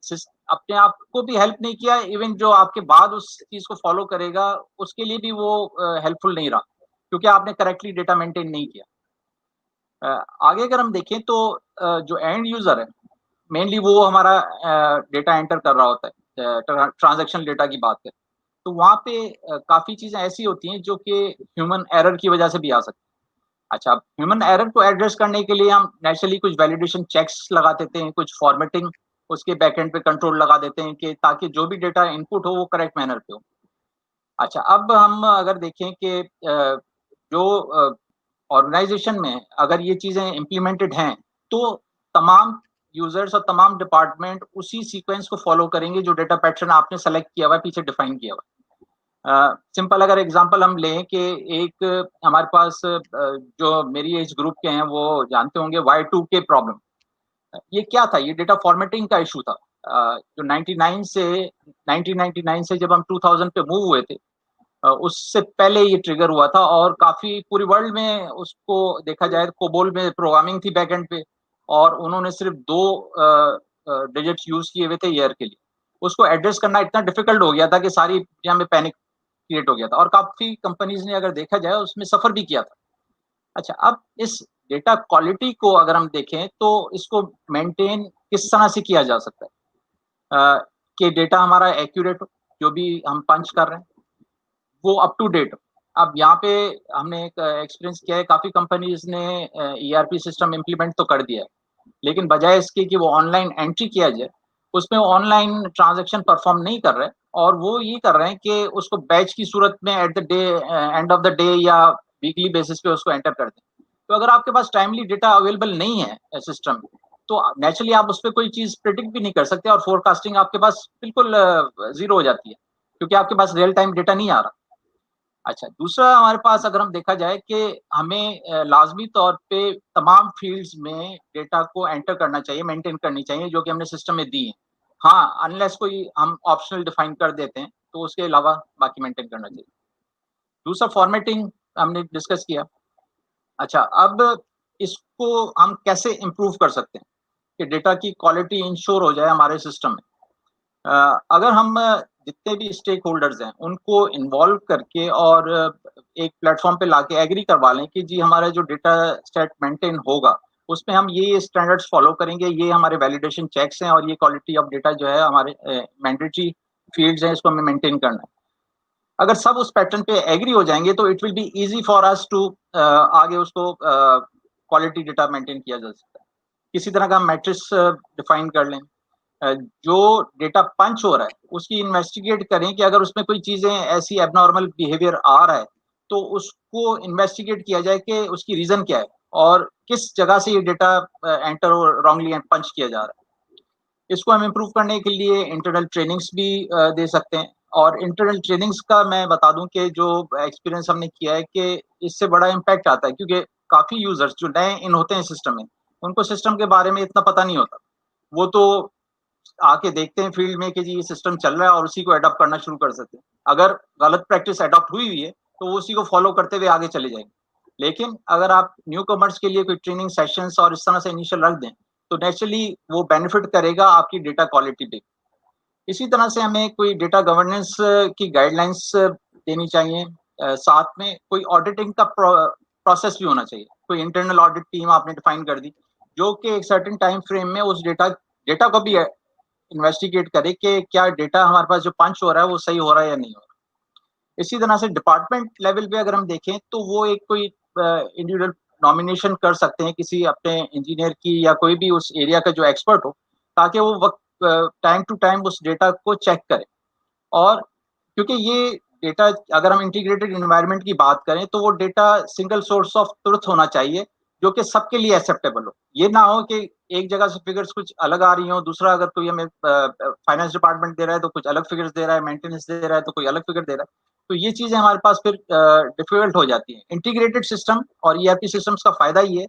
अपने आप को भी हेल्प नहीं किया, इवन जो आपके बाद उस चीज को फॉलो करेगा उसके लिए भी वो हेल्पफुल नहीं रहा, क्योंकि आपने करेक्टली डेटा मेंटेन नहीं किया। आगे अगर हम देखें तो जो एंड यूजर है, मेनली वो हमारा डेटा एंटर कर रहा होता है, ट्रांजैक्शन डेटा की बात करें तो वहाँ पे काफी चीजें ऐसी होती हैं जो कि ह्यूमन एरर की वजह से भी आ सकती है। अच्छा, ह्यूमन एरर को एड्रेस करने के लिए हम नेचुरली कुछ वैलिडेशन चेक्स लगा देते हैं, कुछ फॉर्मेटिंग उसके बैकएंड पे कंट्रोल लगा देते हैं कि ताकि जो भी डेटा इनपुट हो वो करेक्ट मैनर पे हो। अच्छा, अब हम अगर देखें कि जो ऑर्गेनाइजेशन में अगर ये चीजें इम्प्लीमेंटेड हैं, तो तमाम यूजर्स और तमाम डिपार्टमेंट उसी सीक्वेंस को फॉलो करेंगे जो डेटा पैटर्न आपने सेलेक्ट किया हुआ है, पीछे डिफाइन किया हुआ है। सिंपल अगर एग्जांपल हम लें कि एक हमारे पास जो मेरी एज ग्रुप के हैं वो जानते होंगे Y2K प्रॉब्लम। ये क्या था? ये डेटा फॉर्मेटिंग का इशू था। जो 1999 से जब हम 2000 पे मूव हुए थे, उससे पहले ये ट्रिगर हुआ था और काफी पूरी वर्ल्ड में उसको देखा जाए तो कोबोल में प्रोग्रामिंग थी बैकएंड पे, और उन्होंने सिर्फ 2 डिजिट्स यूज किए हुए थे ईयर के लिए। उसको एड्रेस करना इतना डिफिकल्ट हो गया था कि सारी दुनिया में पैनिक क्रिएट हो गया था और काफी कंपनीज ने अगर देखा जाए उसमें सफर भी किया था। अच्छा, अब इस डेटा क्वालिटी को अगर हम देखें तो इसको मेंटेन किस तरह से किया जा सकता है कि डेटा हमारा एक्यूरेट हो, जो भी हम पंच कर रहे हैं वो अप टू डेट हो। अब यहाँ पे हमने एक एक्सपीरियंस किया है, काफी कंपनीज ने ERP सिस्टम इम्प्लीमेंट तो कर दिया है, लेकिन बजाय इसके कि वो ऑनलाइन एंट्री किया जाए, उसमें ऑनलाइन ट्रांजैक्शन परफॉर्म नहीं कर रहे हैं और वो ये कर रहे हैं कि उसको बैच की सूरत में at the day end of the day या वीकली बेसिस पे उसको एंटर कर दें। तो अगर आपके पास टाइमली डेटा अवेलेबल नहीं है सिस्टम में, तो नेचुरली आप उस पर कोई चीज प्रिडिक्ट भी नहीं कर सकते और फोरकास्टिंग आपके पास बिल्कुल जीरो हो जाती है, क्योंकि आपके पास रियल टाइम डेटा नहीं आ रहा। अच्छा, दूसरा हमारे पास अगर हम देखा जाए कि हमें लाजमी तौर पे तमाम फील्ड्स में डेटा को एंटर करना चाहिए, मेंटेन करनी चाहिए, जो कि हमने सिस्टम में दी है। हाँ, अनलेस कोई हम ऑप्शनल डिफाइन कर देते हैं तो उसके अलावा बाकी मेंटेन करना चाहिए। दूसरा फॉर्मेटिंग हमने डिस्कस किया। अच्छा, अब इसको हम कैसे इम्प्रूव कर सकते हैं कि डेटा की क्वालिटी इंश्योर हो जाए हमारे सिस्टम में। अगर हम जितने भी स्टेक होल्डर्स हैं उनको इन्वॉल्व करके और एक प्लेटफॉर्म पे लाके एग्री करवा लें कि जी हमारा जो डेटा सेट मेंटेन होगा उसमें हम ये स्टैंडर्ड्स फॉलो करेंगे, ये हमारे वैलिडेशन चेक्स हैं और ये क्वालिटी ऑफ डेटा जो है हमारे मैंडेटरी फील्ड्स हैं, इसको हमें मेंटेन करना है। अगर सब उस पैटर्न पे एग्री हो जाएंगे तो it will be easy for us to आगे उसको क्वालिटी डेटा मेंटेन किया जा सकता है। किसी तरह का मैट्रिक्स डिफाइन कर लें, जो डेटा पंच हो रहा है उसकी इन्वेस्टिगेट करें कि अगर उसमें कोई चीजें ऐसी एबनॉर्मल बिहेवियर आ रहा है तो उसको इन्वेस्टिगेट किया जाए कि उसकी रीजन क्या है और किस जगह से ये डेटा एंटर रॉन्गली पंच किया जा रहा है। इसको हम इम्प्रूव करने के लिए इंटरनल ट्रेनिंग्स भी दे सकते हैं, और इंटरनल ट्रेनिंग्स का मैं बता दूं कि जो एक्सपीरियंस हमने किया है कि इससे बड़ा इम्पैक्ट आता है, क्योंकि काफी यूजर्स जो नए इन होते हैं सिस्टम में, उनको सिस्टम के बारे में इतना पता नहीं होता। वो तो आके देखते हैं फील्ड में कि जी ये सिस्टम चल रहा है और उसी को अडॉप्ट करना शुरू कर सकते हैं। अगर गलत प्रैक्टिस अडॉप्ट हुई हुई है तो वो उसी को फॉलो करते हुए आगे चले जाएंगे। लेकिन अगर आप न्यू कमर्स के लिए कोई ट्रेनिंग सेशंस और इस तरह से इनिशियल रख दें तो नेचुरली वो बेनिफिट करेगा आपकी डेटा क्वालिटी पे। इसी तरह से हमें कोई डेटा गवर्नेंस की गाइडलाइंस देनी चाहिए। साथ में कोई ऑडिटिंग का प्रोसेस भी होना चाहिए। कोई इंटरनल ऑडिट टीम आपने डिफाइन कर दी जो कि एक सर्टेन टाइम फ्रेम में उस डेटा को भी इन्वेस्टिगेट करे कि क्या डेटा हमारे पास जो पंच हो रहा है वो सही हो रहा है या नहीं हो रहा। इसी तरह से डिपार्टमेंट लेवल पे अगर हम देखें तो वो एक कोई इंडिविजुअल नॉमिनेशन कर सकते हैं किसी अपने इंजीनियर की या कोई भी उस एरिया का जो एक्सपर्ट हो, ताकि वो वक्त टाइम टू टाइम उस डेटा को चेक करे। और क्योंकि ये डेटा, अगर हम इंटीग्रेटेड एनवायरनमेंट की बात करें तो वो data single source of truth होना चाहिए जो कि सबके लिए एक्सेप्टेबल हो। ये ना हो कि एक जगह से फिगर्स कुछ अलग आ रही हो, दूसरा अगर कोई हमें फाइनेंस डिपार्टमेंट दे रहा है तो कुछ अलग फिगर्स दे रहा है, मेंटेनेंस दे रहा है तो कोई अलग फिगर दे रहा है। तो ये चीजें हमारे पास फिर डिफिकल्ट हो जाती हैं। इंटीग्रेटेड सिस्टम और ईआरपी सिस्टम्स का फायदा ये है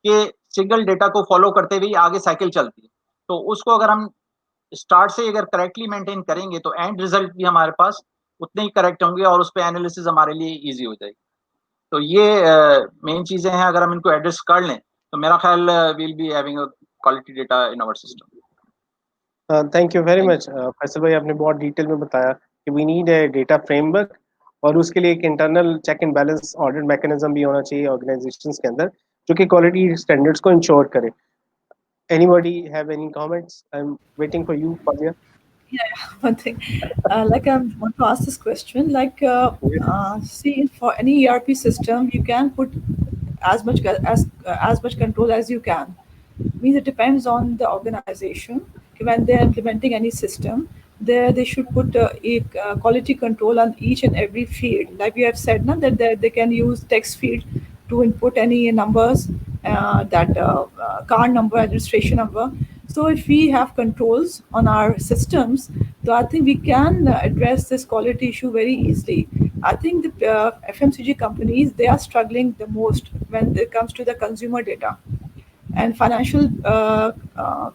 कि सिंगल डेटा को फॉलो करते हुए आगे साइकिल चलती है। तो उसको अगर हम स्टार्ट से अगर करेक्टली मेंटेन करेंगे तो एंड रिजल्ट भी हमारे पास उतने ही करेक्ट होंगे और उस पर एनालिसिस हमारे लिए इजी हो जाएगी। तो ये मेन चीजें हैं। अगर हम इनको एड्रेस कर लें तो मेरा ख्याल will be having a quality data in our system. Thank you very much Faisal भाई, आपने बहुत डिटेल में बताया कि we need a data framework और उसके लिए एक internal check and balance audit mechanism भी होना चाहिए ऑर्गेनाइजेशंस के अंदर जो कि क्वालिटी स्टैंडर्ड्स को इंश्योर करे। Anybody have any comments? I'm waiting for you, Fazia. Yeah, one thing. Like I want to ask this question. Like, see, for any ERP system, you can put as much control as you can. Means it depends on the organization. When they are implementing any system, they should put a quality control on each and every field. Like we have said, now that they can use text field to input any numbers, that car number, registration number. So if we have controls on our systems, so I think we can address this quality issue very easily. I think the FMCG companies, they are struggling the most when it comes to the consumer data. And financial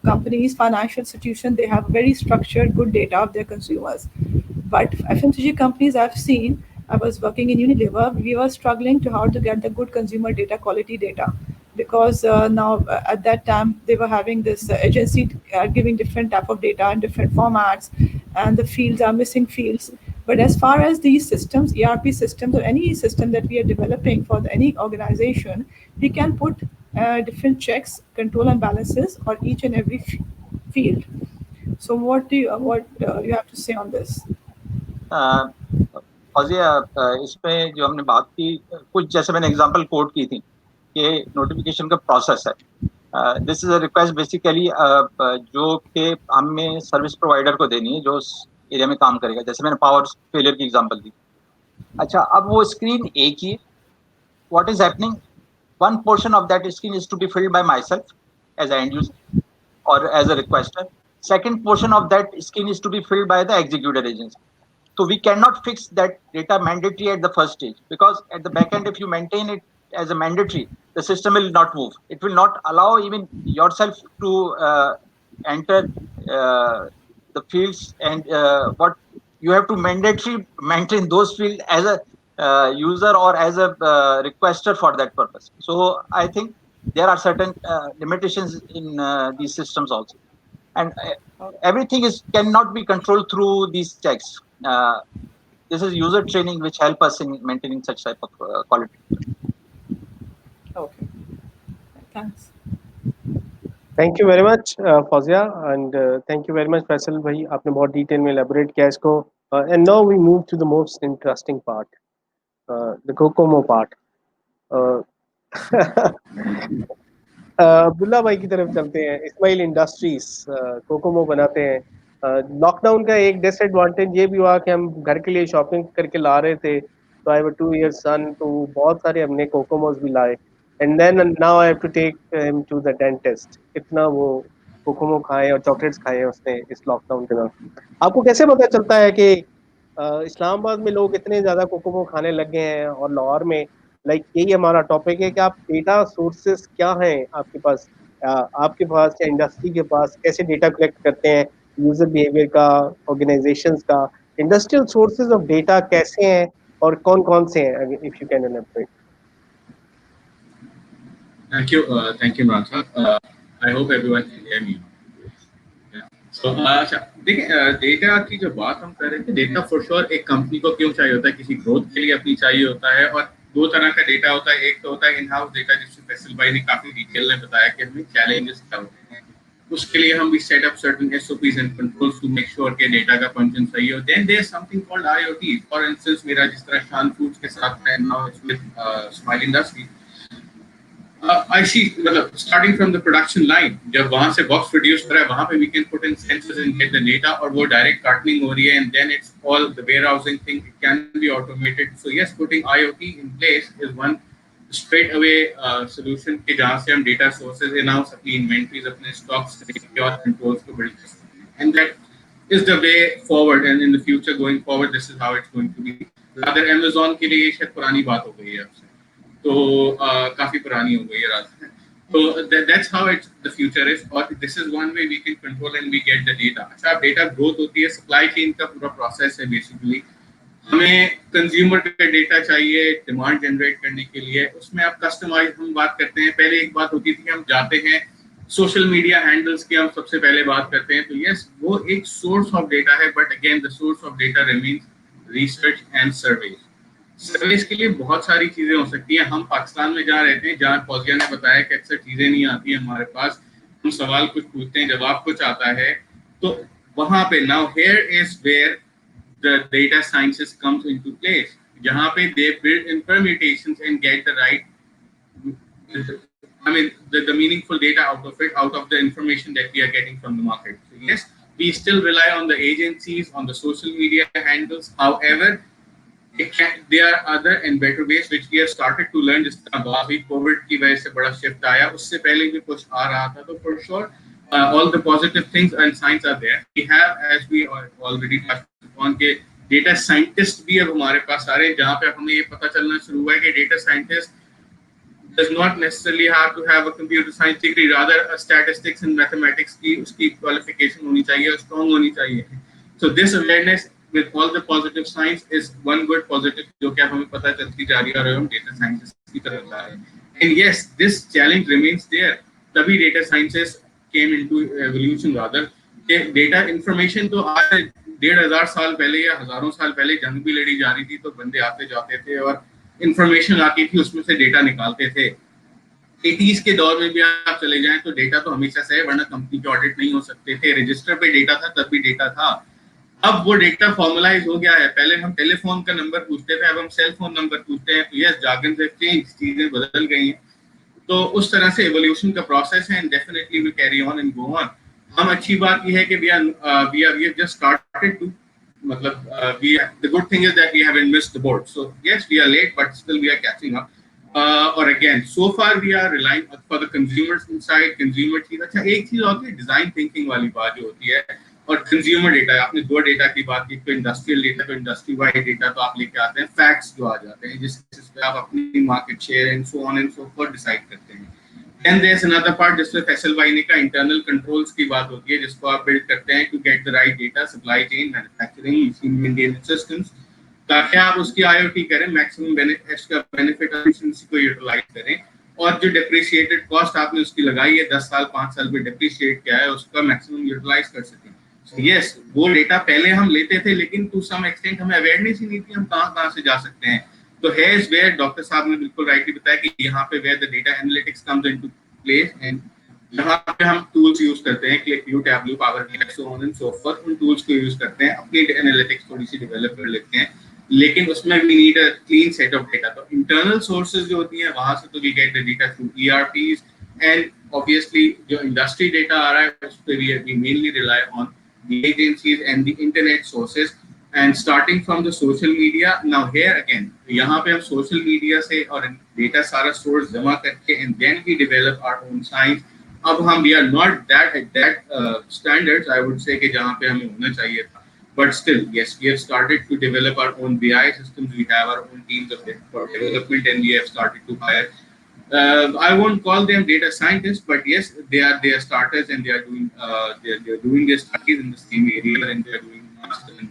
companies, financial institutions, they have very structured, good data of their consumers. But FMCG companies, I've seen, I was working in Unilever, we were struggling to how to get the good consumer data, quality data, because now at that time they were having this agency giving different type of data in different formats, and the fields are missing fields. But as far as these systems, ERP systems or any system that we are developing for any organization, we can put different checks, control and balances on each and every field. So what you have to say on this? इसमें जो हमने बात की, कुछ जैसे मैंने example coat की थी कि नोटिफिकेशन का प्रोसेस है। This is a request basically जो कि हमें सर्विस प्रोवाइडर को देनी है जो उस एरिया में काम करेगा। जैसे मैंने पावर फेलियर की एग्जांपल दी। अच्छा, अब वो स्क्रीन एक ही, what is happening, one portion of that screen is to be filled by myself as an end user or as a requester. Second portion of that screen is to be filled by the executor agency. So we cannot fix that data mandatory at the first stage, because at the back end, if you maintain it as a mandatory, the system will not move. It will not allow even yourself to enter the fields, and what you have to mandatory maintain those fields as a user or as a requester for that purpose. So I think there are certain limitations in these systems also, and everything cannot be controlled through these checks. This is user training which help us in maintaining such type of quality. Okay, thanks. Thank you very much, Fazia, and thank you very much, Faisal भाई, आपने बहुत detail में elaborate किया इसको. And now we move to the most interesting part, the COCOMO part. Abdullah भाई की तरफ चलते हैं. इस्माइल इंडस्ट्रीज कोकोमो बनाते हैं. लॉकडाउन का एक डिसएडवांटेज ये भी हुआ कि हम घर के लिए शॉपिंग करके ला रहे थे, तो आई हैव 2 years सन, तो बहुत सारे हमने कोकोमोस भी लाए. And then now I have to take him to the dentist. इतना वो कोकोमो खाए और चॉकलेट्स खाए उसने इस लॉकडाउन के दौरान. आपको कैसे पता चलता है कि इस्लामाबाद में लोग इतने ज्यादा कोकोमो खाने लगे हैं और लाहौर में, लाइक यही हमारा टॉपिक है कि आप डेटा सोर्सेस क्या हैं आपके पास, या इंडस्ट्री के पास कैसे डेटा कलेक्ट करते हैं यूजर बिहेवियर का, ऑर्गेनाइजेशंस का, इंडस्ट्रियल सोर्सेज ऑफ डेटा कैसे हैं और कौन कौन से हैं, if you can elaborate. Thank you, Imran sir. I hope everyone can hear me. So, अच्छा देखिए, डेटा की जो बात हम कर रहे थे, डेटा फॉर श्योर एक कंपनी को क्यों चाहिए होता है, किसी ग्रोथ के लिए अपनी चाहिए होता है, और दो तरह का डेटा होता है, एक तो होता है इन हाउस डेटा जिसमें फैसल भाई ने काफी डिटेल में बताया कि हमें चैलेंजेस क्या होते हैं, उसके लिए हम भी set up certain SOPs and controls to make sure कि डेटा का फंक्शन सही हो। Then there is something called IoT, for instance मेरा जिस तरह शान फूड्स के साथ है now it's with smile industry, I see, मतलब starting from the production line, जब वहाँ से box produce हो रहा है, वहाँ पे we can put in sensors and get the data, और वो direct cartoning हो रही है, and then it's all the warehousing thing, it can be automated. So yes, putting IoT in place is one straight away solution कि जहाँ से हम data sources in-house अपनी inventories, अपने stocks, secure controls को build कर सकते हैं, and that is the way forward, and in the future going forward, this is how it's going to be. Rather Amazon के लिए शायद पुरानी बात हो गई है अब से, तो काफी पुरानी हो गई है रात। तो that's how it's the future is, और this is one way we can control and we get the data। अच्छा, डेटा ग्रोथ होती है, सप्लाई चेन का पूरा प्रोसेस है बेसिकली, हमें कंज्यूमर का डेटा चाहिए डिमांड जनरेट करने के लिए, उसमें आप कस्टमाइज हम बात करते हैं। पहले एक बात होती थी हम जाते हैं सोशल मीडिया हैंडल्स की हम सबसे पहले बात करते हैं, तो यस वो एक सोर्स ऑफ डेटा है, but again the source of data remains research and surveys. Service के लिए बहुत सारी चीजें हो सकती हैं। हम पाकिस्तान में जहाँ रहते हैं, जहाँ फौजिया ने बताया कि अक्सर चीजें नहीं आती हैं हमारे पास, हम सवाल कुछ पूछते हैं जवाब कुछ आता है, तो वहां पे now here is where the data sciences comes into place, जहाँ पे they build in permutations and get the right, I mean the meaningful data out of it, out of the information that we are getting from the market. So yes, we still rely on the agencies, on the social media handles. However, there are other and better ways which we have started to learn. जिस तरह अभी Covid की वजह से बड़ा shift आया, उससे पहले भी कुछ आ रहा था, तो for sure all the positive things and signs are there. We have, as we already touched upon, के data scientist भी अब हमारे पास आ रहे हैं, जहाँ पे हमें ये पता चलना शुरू हुआ है कि data scientist does not necessarily have to have a computer science degree, rather a statistics and mathematics की उसकी qualification होनी चाहिए, strong होनी चाहिए. So this awareness with all the positive signs is one good positive जो कि हमें पता चलती जा रही है और हम data sciences की तरफ जा रहे हैं. And yes, this challenge remains there. तभी data sciences came into evolution rather. कि data information तो आज 1500 साल पहले या हजारों साल पहले जंग भी लड़ी जा रही थी, तो बंदे आते जाते थे और इंफॉर्मेशन आती थी, उसमें से डेटा निकालते थे। 80s के दौर में भी आप चले जाएं तो डेटा तो हमेशा से है, वरना कंपनी के ऑडिट नहीं हो सकते थे। रजिस्टर पे डेटा था, तब भी डेटा था। अब वो डेटा फॉर्मलाइज हो गया है। पहले हम टेलीफोन का नंबर पूछते थे, अब हम सेल फोन नंबर पूछते हैं। तो यस, जार्गन से चेंज, चीजें बदल गई हैं। तो उस तरह से एवोल्यूशन का प्रोसेस है, and definitely we carry on and go on. हम अच्छी बात यह है कि we have just started to, मतलब the good thing is that we haven't missed the boat. So yes, we are late, but still we are catching up. Or again, so far we are relying for the consumers inside, consumer चीज। अच्छा, एक चीज होती है design thinking वाली बात जो होती है, और कंज्यूमर डेटा। आपने दो डेटा की बात की, तो इंडस्ट्रियल डेटा, तो इंडस्ट्री वाइड डेटा तो आप लेके आते हैं, फैक्ट्स जो आ जाते हैं जिस पे आप अपनी market share and so on and so for decide करते हैं। Then there's another part जिसमें फैसल भाई ने का इंटरनल कंट्रोल्स की बात होती है, जिसको आप बिल्ड करते हैं to get the right data, supply chain, manufacturing, maintenance systems, ताकि आप उसकी IoT करें, मैक्सिमम इसका बेनिफिट और एफिशिएंसी को यूटिलाइज करें, और जो डिप्रिशिएटेड कॉस्ट आपने उसकी लगाई है 10 साल 5 साल में डिप्रिशिएट किया है, उसका मैक्सिमम यूटिलाइज कर सकें। यस, वो डेटा पहले हम लेते थे, लेकिन टू सम एक्सटेंट हमें अवेयरनेस ही नहीं थी हम कहाँ से जा सकते हैं। तो हेयर्स वेयर डॉक्टर साहब ने बिल्कुल राइटली बताया कि यहाँ पे where the data analytics comes into place, and यहाँ पे हम टूल्स यूज करते हैं, ClickView, Tableau, Power BI, so on and so forth। उन टूल्स को यूज करते हैं, अपनी एनालिटिक्स थोड़ी सी डेवलप कर लेते हैं, लेकिन उसमें we need a clean set of data. तो इंटरनल सोर्सेज जो होती हैं वहां से तो we get the data through ERPs, and obviously जो इंडस्ट्री डेटा आ रहा है उस पे we mainly rely on the agencies and the internet sources, and starting from the social media. Now here again, यहाँ पे हम social media से और data सारा source जमा करके, and then we develop our own science. अब हम we are not that at that standards, I would say, कि जहाँ पे हमें होना चाहिए था, but still yes, we have started to develop our own BI systems. We have our own teams of development, and we have started to hire. I won't call them data scientists, but yes, they are starters, and they are doing their studies in the same area, and they are doing masters and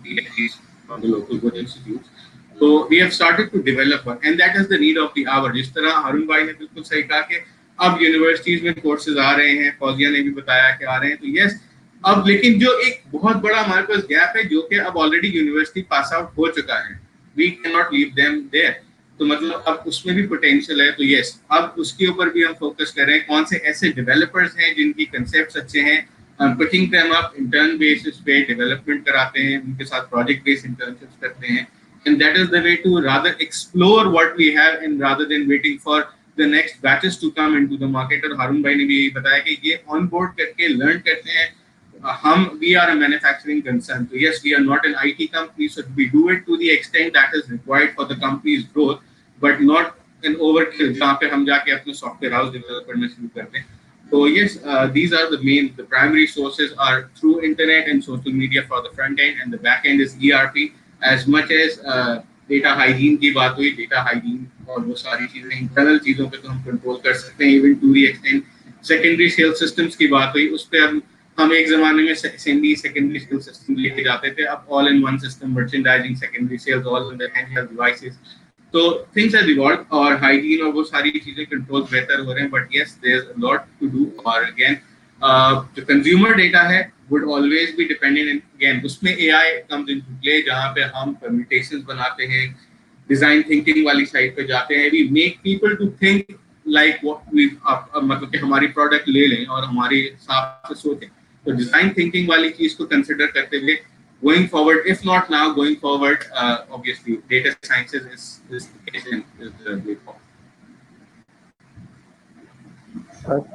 PhDs from the local good institutes. So we have started to develop one, and that is the need of the hour. जिस तरह हारून भाई ने बिल्कुल सही कहा कि अब universities में कोर्सेज आ रहे हैं, फौजिया ने भी बताया कि आ रहे हैं, तो यस, अब लेकिन जो एक बहुत बड़ा हमारे पास गैप है, जो कि अब ऑलरेडी यूनिवर्सिटी पास आउट हो चुका है, we cannot leave them there. तो मतलब अब उसमें भी पोटेंशियल है। तो यस, अब उसके ऊपर भी हम फोकस कर रहे हैं, कौन से ऐसे डेवलपर्स हैं जिनकी कंसेप्ट अच्छे हैं, picking them up intern basis पे, डेवलपमेंट कराते हैं, उनके साथ प्रोजेक्ट बेस्ड इंटर्नशिप्स करते हैं, and that is the way to rather explore what we have and rather than waiting for the next batches to come into the market. और हारून भाई ने भी यही बताया कि ये ऑन बोर्ड करके लर्न करते हैं। We are a manufacturing concern, so yes, we are not an IT company, so we do it to the extent that is required for the company's growth, but not an overkill जहाँ पे हम जाके अपने software house develop करना शुरू करते हैं। So yes, these are the primary sources are through internet and social media for the front end, and the back end is ERP. As much as data hygiene की बात हुई, data hygiene और वो सारी चीजें, internal चीजों पे तो हम control कर सकते हैं, even to the extent secondary sales systems की बात हुई, उस पे हम एक जमाने में secondary sales system लेके जाते थे, अब all in one system, merchandising, secondary sales, all in the handheld devices. तो things have evolved और hygiene और वो सारी चीजें controls बेहतर हो रहे हैं, but yes, there's a lot to do। और again, जो consumer data है would always be dependent, and again उसमें AI comes into play, जहाँ पे हम permutations बनाते हैं, design thinking वाली side पे जाते हैं, we make people to think like what we मतलब कि हमारी product ले लें और हमारे हिसाब से सोचें। तो design thinking वाली चीज को consider करते हुए going forward, if not now, going forward, obviously data sciences is the case and is the way forward।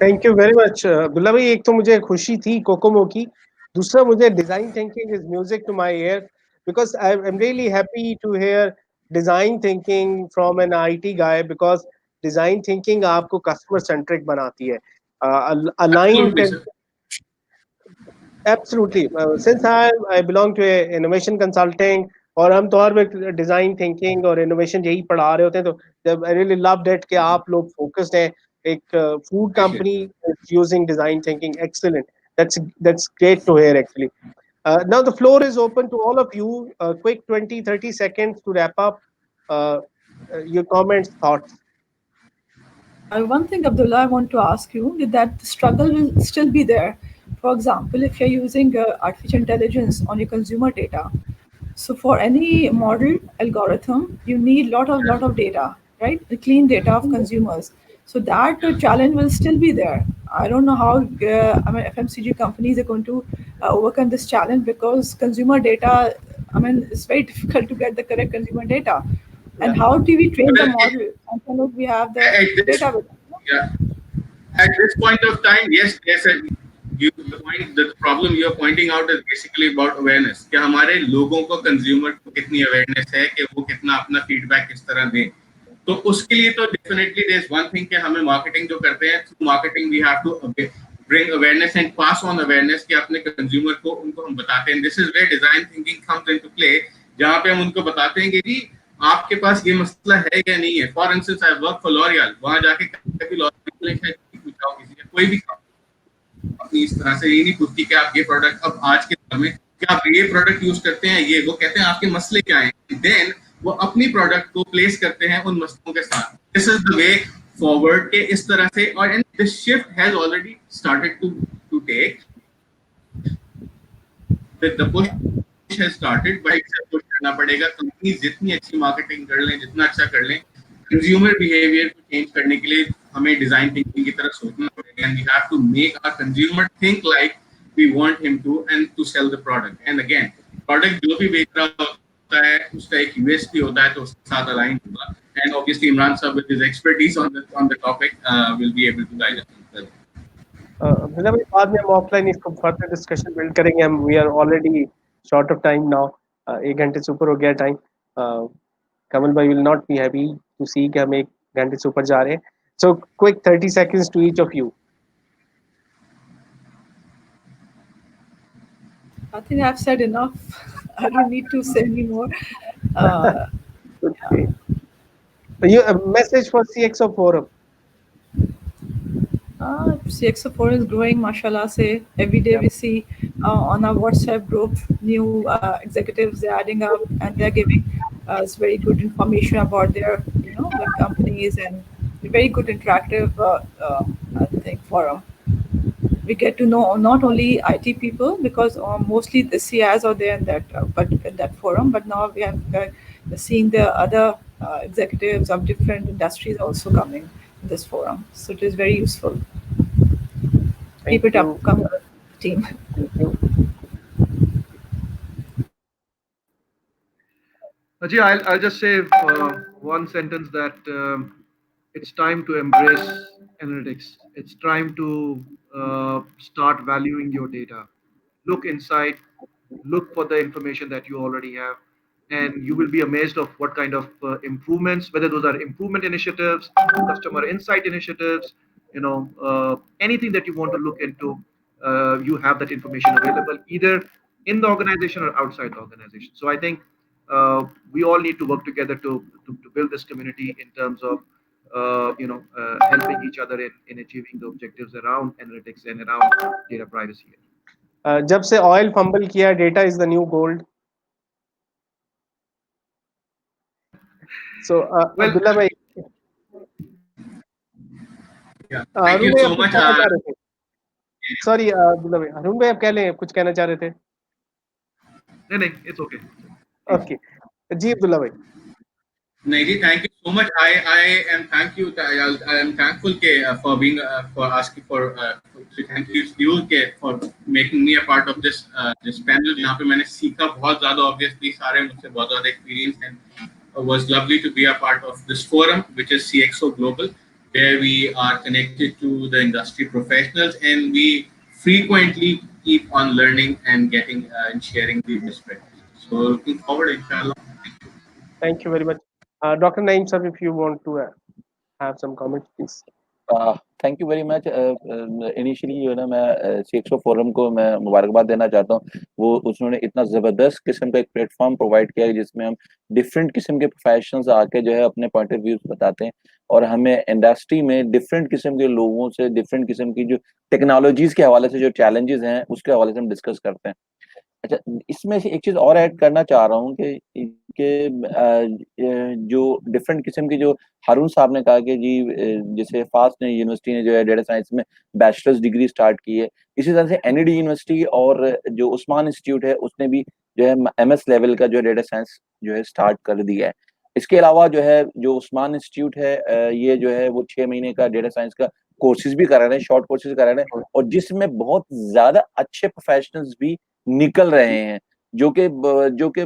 Thank you very much Abdullah भाई। एक तो मुझे खुशी थी कोकोमो की, दूसरा मुझे design thinking is music to my ear, because I am really happy to hear design thinking from an IT guy, because design thinking आपको कस्टमर सेंट्रिक बनाती है, aligned. Absolutely, since I belong to innovation consulting, और हम तो हर वक्त design thinking और innovation यही पढ़ा रहे होते हैं, तो आई रियली लव दैट कि आप लोग फोकस्ड हैं। एक food company is using design thinking. Excellent. That's great to hear actually. Now the floor is open to all of you. Quick 20-30 seconds to wrap up your comments, thoughts. One thing, Abdullah, I want to ask you is that the struggle will still be there. For example, if you're using artificial intelligence on your consumer data, so for any model algorithm, you need lot of data, right? The clean data of consumers. So that challenge will still be there. I don't know how FMCG companies are going to overcome this challenge, because consumer data, it's very difficult to get the correct consumer data. And how do we train the model until we have the data with us? Yeah. At this point of time, yes, the problem you're pointing out is basically about awareness. कि हमारे लोगों को, consumer को कितनी awareness है कि वो कितना अपना feedback किस तरह दें। तो उसके लिए तो definitely there's one thing कि हमें marketing जो करते हैं, through marketing we have to bring awareness and pass on awareness कि अपने consumer को, उनको हम बताते हैं। This is where design thinking comes into play, जहाँ पे हम उनको बताते हैं कि जी आपके पास ये मसला है या नहीं है। For instance I work for L'Oréal, वहां जाके कभी लॉरियल ने पूछा किसी ने, कोई भी अपनी इस तरह से ये नहीं पूछती कि आप ये प्रोडक्ट अब आज के दौर में क्या आप ये प्रोडक्ट यूज करते हैं, ये वो कहते हैं आपके मसले क्या हैं, देन वो अपनी प्रोडक्ट को प्लेस करते हैं उन मसलों के साथ। This is the way forward के इस तरह से, और this shift has already started to take with the push has started, but इसे पुश करना पड़ेगा। कंपनी जितनी अच्छी मार्केटिंग कर लें, जितना अच्छा कर लें, कंज्यूमर बिहेवियर को चेंज करने के लिए हमें डिजाइन थिंकिंग की तरफ सोचना पड़ेगा, and we have to make our consumer think like we want him to, and to sell the product. And again, product जो भी बेच रहा होता है उसका एक यूएसपी होता है, तो उसके साथ अलाइन होगा, एंड ऑब्वियसली इमरान साहब with his expertise on the topic will be able to guide us. Abdullah भाई, बाद में हम ऑफलाइन इसको फर्दर डिस्कशन बिल्ड करेंगे। हम we are already short of time now, 1 घंटे से ऊपर हो गया टाइम। कमल भाई will not be happy to see कि हम 1 घंटे से ऊपर जा रहे हैं। So quick 30 seconds to each of you. I think I've said enough. I don't need to say any more. Okay. A message for CXO Forum. CXO4 is growing, mashallah. Say every day we see on our WhatsApp group new executives, they're adding up and they're giving us very good information about their their companies, and very good interactive I think forum. We get to know not only IT people, because mostly the CIs are there in that but in that forum, but now we have seeing the other executives of different industries also coming in this forum. So it is very useful. Keep it up, come on, team. Thank you. Ajay, I'll just say one sentence that it's time to embrace analytics. It's time to start valuing your data. Look inside, look for the information that you already have, and you will be amazed of what kind of improvements, whether those are improvement initiatives, customer insight initiatives, anything that you want to look into, you have that information available either in the organization or outside the organization. So I think we all need to work together to build this community in terms of helping each other in achieving the objectives around analytics and around data privacy. जब से oil fumble किया, data is the new gold. So Abdullah bhai, Thank you so much. Sorry Abdullah bhai, Arun भाई आप कह लें, कुछ कहना चाह रहे थे? नहीं, it's okay. ओके, जी अब्दुल्ला भाई. Naiji, thank you so much. I am thankful for being for asking for thank you for making me a part of this panel. यहाँ पे मैंने सीखा बहुत ज़्यादा, obviously सारे मुझसे बहुत ज़्यादा experience, and was lovely to be a part of this forum, which is CXO Global, where we are connected to the industry professionals, and we frequently keep on learning and getting and sharing the best practices. So looking forward, inshallah. Thank you very much. Dr. Naeem sir, if you want to have some comments, please. Thank you very much. Initially जो है ना, मैं CXO forum को मैं मुबारकबाद देना चाहता हूँ. वो उन्होंने इतना ज़बरदस्त किस्म का एक प्लेटफॉर्म प्रोवाइड किया है जिसमें हम डिफरेंट किस्म के प्रोफेशनल्स आके जो है अपने पॉइंट ऑफ व्यूज बताते हैं, और हमें इंडस्ट्री में डिफरेंट किस्म के लोगों से डिफरेंट किस्म की जो टेक्नोलॉजीज के हवाले से जो चैलेंजेस हैं उसके हवाले से हम डिस्कस करते हैं. अच्छा, इसमें से एक चीज और ऐड करना चाह रहा हूँ कि जो डिफरेंट किस्म की जो हारून साहब ने कहा कि जी जैसे फास्ट यूनिवर्सिटी ने जो है डेटा साइंस में बैचलर्स डिग्री स्टार्ट की है, इसी तरह से NED यूनिवर्सिटी और जो उस्मान इंस्टीट्यूट है उसने भी जो है MS लेवल का जो डेटा साइंस जो है स्टार्ट कर दिया है. इसके अलावा जो है जो उस्मान इंस्टीट्यूट है ये जो है वो 6 महीने का डेटा साइंस का कोर्सेज भी करा रहे हैं, शॉर्ट कोर्सेज करा रहे हैं, और जिसमें बहुत ज्यादा अच्छे प्रोफेशनल्स भी निकल रहे हैं, जो कि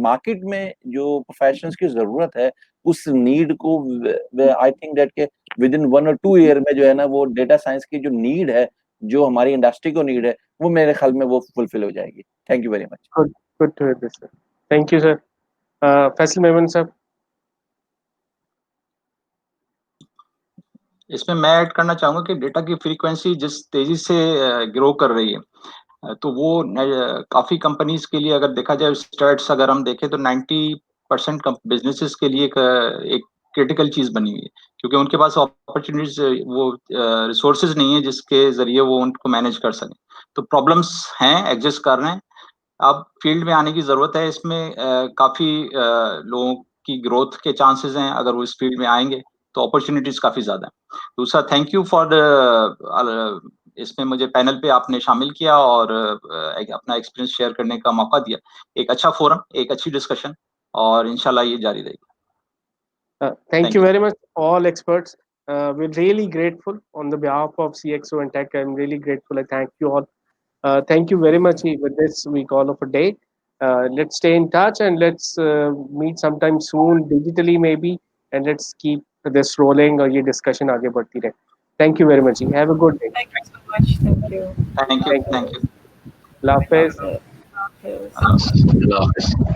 मार्केट में जो प्रोफेशनल्स की जरूरत है उस नीड को आई थिंक दैट के विद इन 1 or 2 ईयर में जो है ना वो डेटा साइंस की जो नीड है, जो हमारी इंडस्ट्री को नीड है, वो मेरे ख्याल में वो फुलफिल हो जाएगी. Thank you very much. Good to hear this sir. Thank you sir. Faisal Memon sir. इसमें मैं ऐड करना चाहूंगा कि डेटा की फ्रीक्वेंसी जिस तेजी से ग्रो कर रही है, तो वो काफी कंपनीज के लिए अगर देखा जाए स्टैट्स अगर हम देखें तो 90% बिजनेसेस के लिए एक क्रिटिकल चीज बनी हुई है, क्योंकि उनके पास अपॉर्चुनिटीज वो रिसोर्सेज नहीं है जिसके जरिए वो उनको मैनेज कर सकें. तो प्रॉब्लम्स हैं, एग्जिस्ट कर रहे हैं. अब फील्ड में आने की जरूरत है. इसमें काफी लोगों की ग्रोथ के चांसेस हैं. अगर वो इस फील्ड में आएंगे तो अपॉर्चुनिटीज काफी ज्यादा है. दूसरा, थैंक यू फॉर इसमें मुझे पैनल पे आपने शामिल किया और अपना एक्सपीरियंस शेयर करने का मौका दिया. एक अच्छा फोरम, एक अच्छी डिस्कशन, और इंशाल्लाह ये जारी रहेगी. Thank you very much, all experts. We're really grateful on the behalf of CXO and Tech. I'm really grateful. I thank you all. Thank you very much. With this, we call off a day. Let's stay in touch and let's meet sometime soon, digitally maybe, and let's keep this rolling और ये discussion आगे बढ़ती रहे. Thank you very much. Have a good day. Thank you so much. Thank you. Thank you. Allah Hafiz. Allah Hafiz.